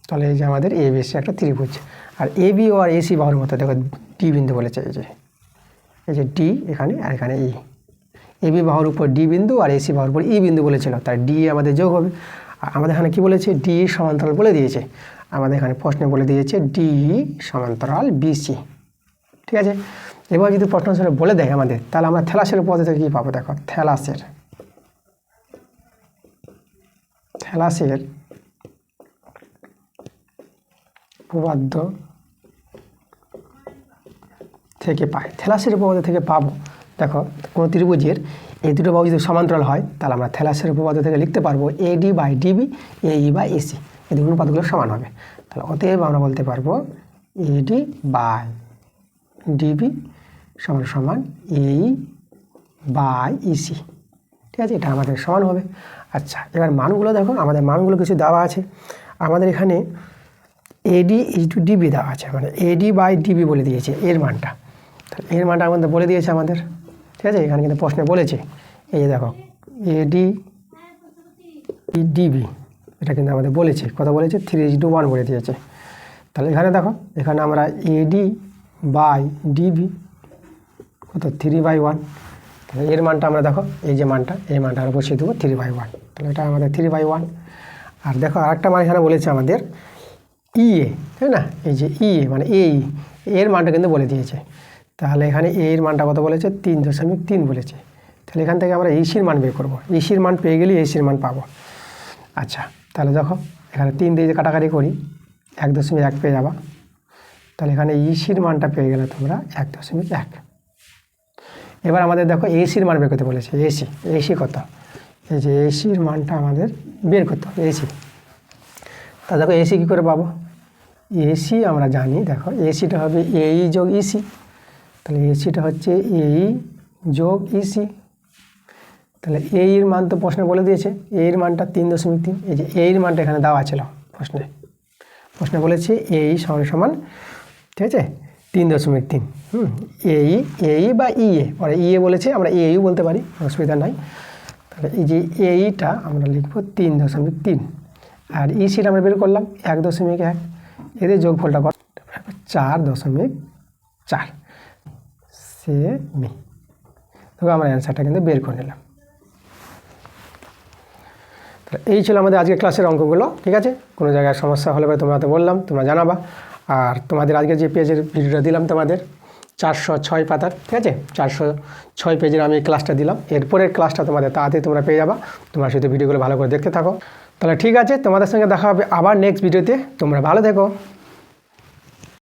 Speaker 1: তাহলে এই যে আমাদের এবিসি একটা ত্রিভুজ, আর এবি ও আর এসি বাহুর মতো দেখো ডি বিন্দু বলেছে, এই যে ডি এখানে আর এখানে ই। এবি বাহুর উপর ডি বিন্দু আর এসি বাহুর উপর ই বিন্দু বলেছিল, তাই ডি আমাদের যোগ হবে। আর আমাদের এখানে কি বলেছে, ডি সমান্তরাল বলে দিয়েছে। আমাদের এখানে প্রশ্নে বলে দিয়েছে ডি সমান্তরাল বিসি। ঠিক আছে, এবার যদি প্রশ্ন বলে দেয় আমাদের, তাহলে আমরা থ্যালাসের উপপাদ্য থেকে কী পাবো, দেখো থ্যালাসের উপপাদ্য থেকে পাই। থ্যালাসের উপপাদ্য থেকে পাবো, দেখো কোনো ত্রিভুজের এই দুটো বাহু যদি সমান্তরাল হয় তাহলে আমরা থ্যালাসের উপপাদ্য থেকে লিখতে পারবো এডি বাই ডিবি এই বাই এসি, এই দুটো অনুপাতগুলো সমান হবে। তাহলে অতএব আমরা বলতে পারবো এডি বাই ডিবি সমান এই বাই ইসি। ঠিক আছে, এটা আমাদের সমান হবে। আচ্ছা, এবার মানগুলো দেখো, আমাদের মানগুলো কিছু দেওয়া আছে। আমাদের এখানে এডি ইজটু ডিবি দেওয়া আছে, মানে এডি বাই ডিবি বলে দিয়েছে এর মানটা। তাহলে এর মানটা আমাদের বলে দিয়েছে আমাদের। ঠিক আছে, এখানে কিন্তু প্রশ্নে বলেছে, এই যে দেখো এডি ডিবি এটা কিন্তু আমাদের বলেছে, কত বলেছে 3:1 বলে দিয়েছে। তাহলে এখানে দেখো, এখানে আমরা এডি বাই ডিবি কত 3/1। তাহলে এর মানটা আমরা দেখো এই যে মানটা, এই মানটা আমরা বসিয়ে দেবো 3/1। তাহলে এটা আমাদের 3/1। আর দেখো আরেকটা মান এখানে বলেছে আমাদের ইএ, তাই না, এই যে ইএ মানে এর মানটা কিন্তু বলে দিয়েছে। তাহলে এখানে এর মানটা কত বলেছে 3.3 বলেছে। তাহলে এখান থেকে আমরা ইসির মান বের করবো, ইসির মান পেয়ে গেলে এসির মান পাবো। আচ্ছা, তাহলে দেখো এখানে 3 দিয়ে যে কাটাকাটি করি 1.1 পেয়ে যাবা। তাহলে এখানে ইসির মানটা পেয়ে গেলে তোমরা 1.1। এবার আমাদের দেখো এসির মান বের করতে বলেছে, এসি কত, এই যে এসির মানটা আমাদের বের করতে হবে এসি। তা দেখো এসি কী করে পাবো, এসি আমরা জানি, দেখো এসিটা হবে এই যোগ ইসি। তাহলে এসিটা হচ্ছে এই যোগ ইসি। তাহলে এর মান তো প্রশ্নে বলে দিয়েছে, এর মানটা 3.3। এই যে এর মানটা এখানে দেওয়া ছিল প্রশ্নে বলেছে এই সমান, ঠিক আছে 3.3। এই বা ইএ, ওরা ইএ বলেছে, আমরা ইউ বলতে পারি, অসুবিধা নাই। তাহলে এই যে এইটা আমরা লিখবো 3.3, আর ইসিটা আমরা বের করলাম 1.1, এদের যোগফলটা কর 4.4 সেমি। তবে আমরা অ্যান্সারটা কিন্তু বের করে নিলাম। তাহলে এই ছিল আমাদের আজকের ক্লাসের অঙ্কগুলো। ঠিক আছে, কোনো জায়গায় সমস্যা হলে তোমরা তো বললাম, তোমরা জানাবা। আর তোমাদের আজকে যে পেজের ভিডিওটা দিলাম তোমাদের 406 পাতার, ঠিক আছে 406 পেজের আমি ক্লাসটা দিলাম, এরপরের ক্লাসটা তোমাদের তাড়াতাড়ি তোমরা পেয়ে যাবা। তোমরা শুধু ভিডিওগুলো ভালো করে দেখতে থাকো। তাহলে ঠিক আছে, তোমাদের সঙ্গে দেখা হবে আবার নেক্সট ভিডিওতে। তোমরা ভালো থেকো।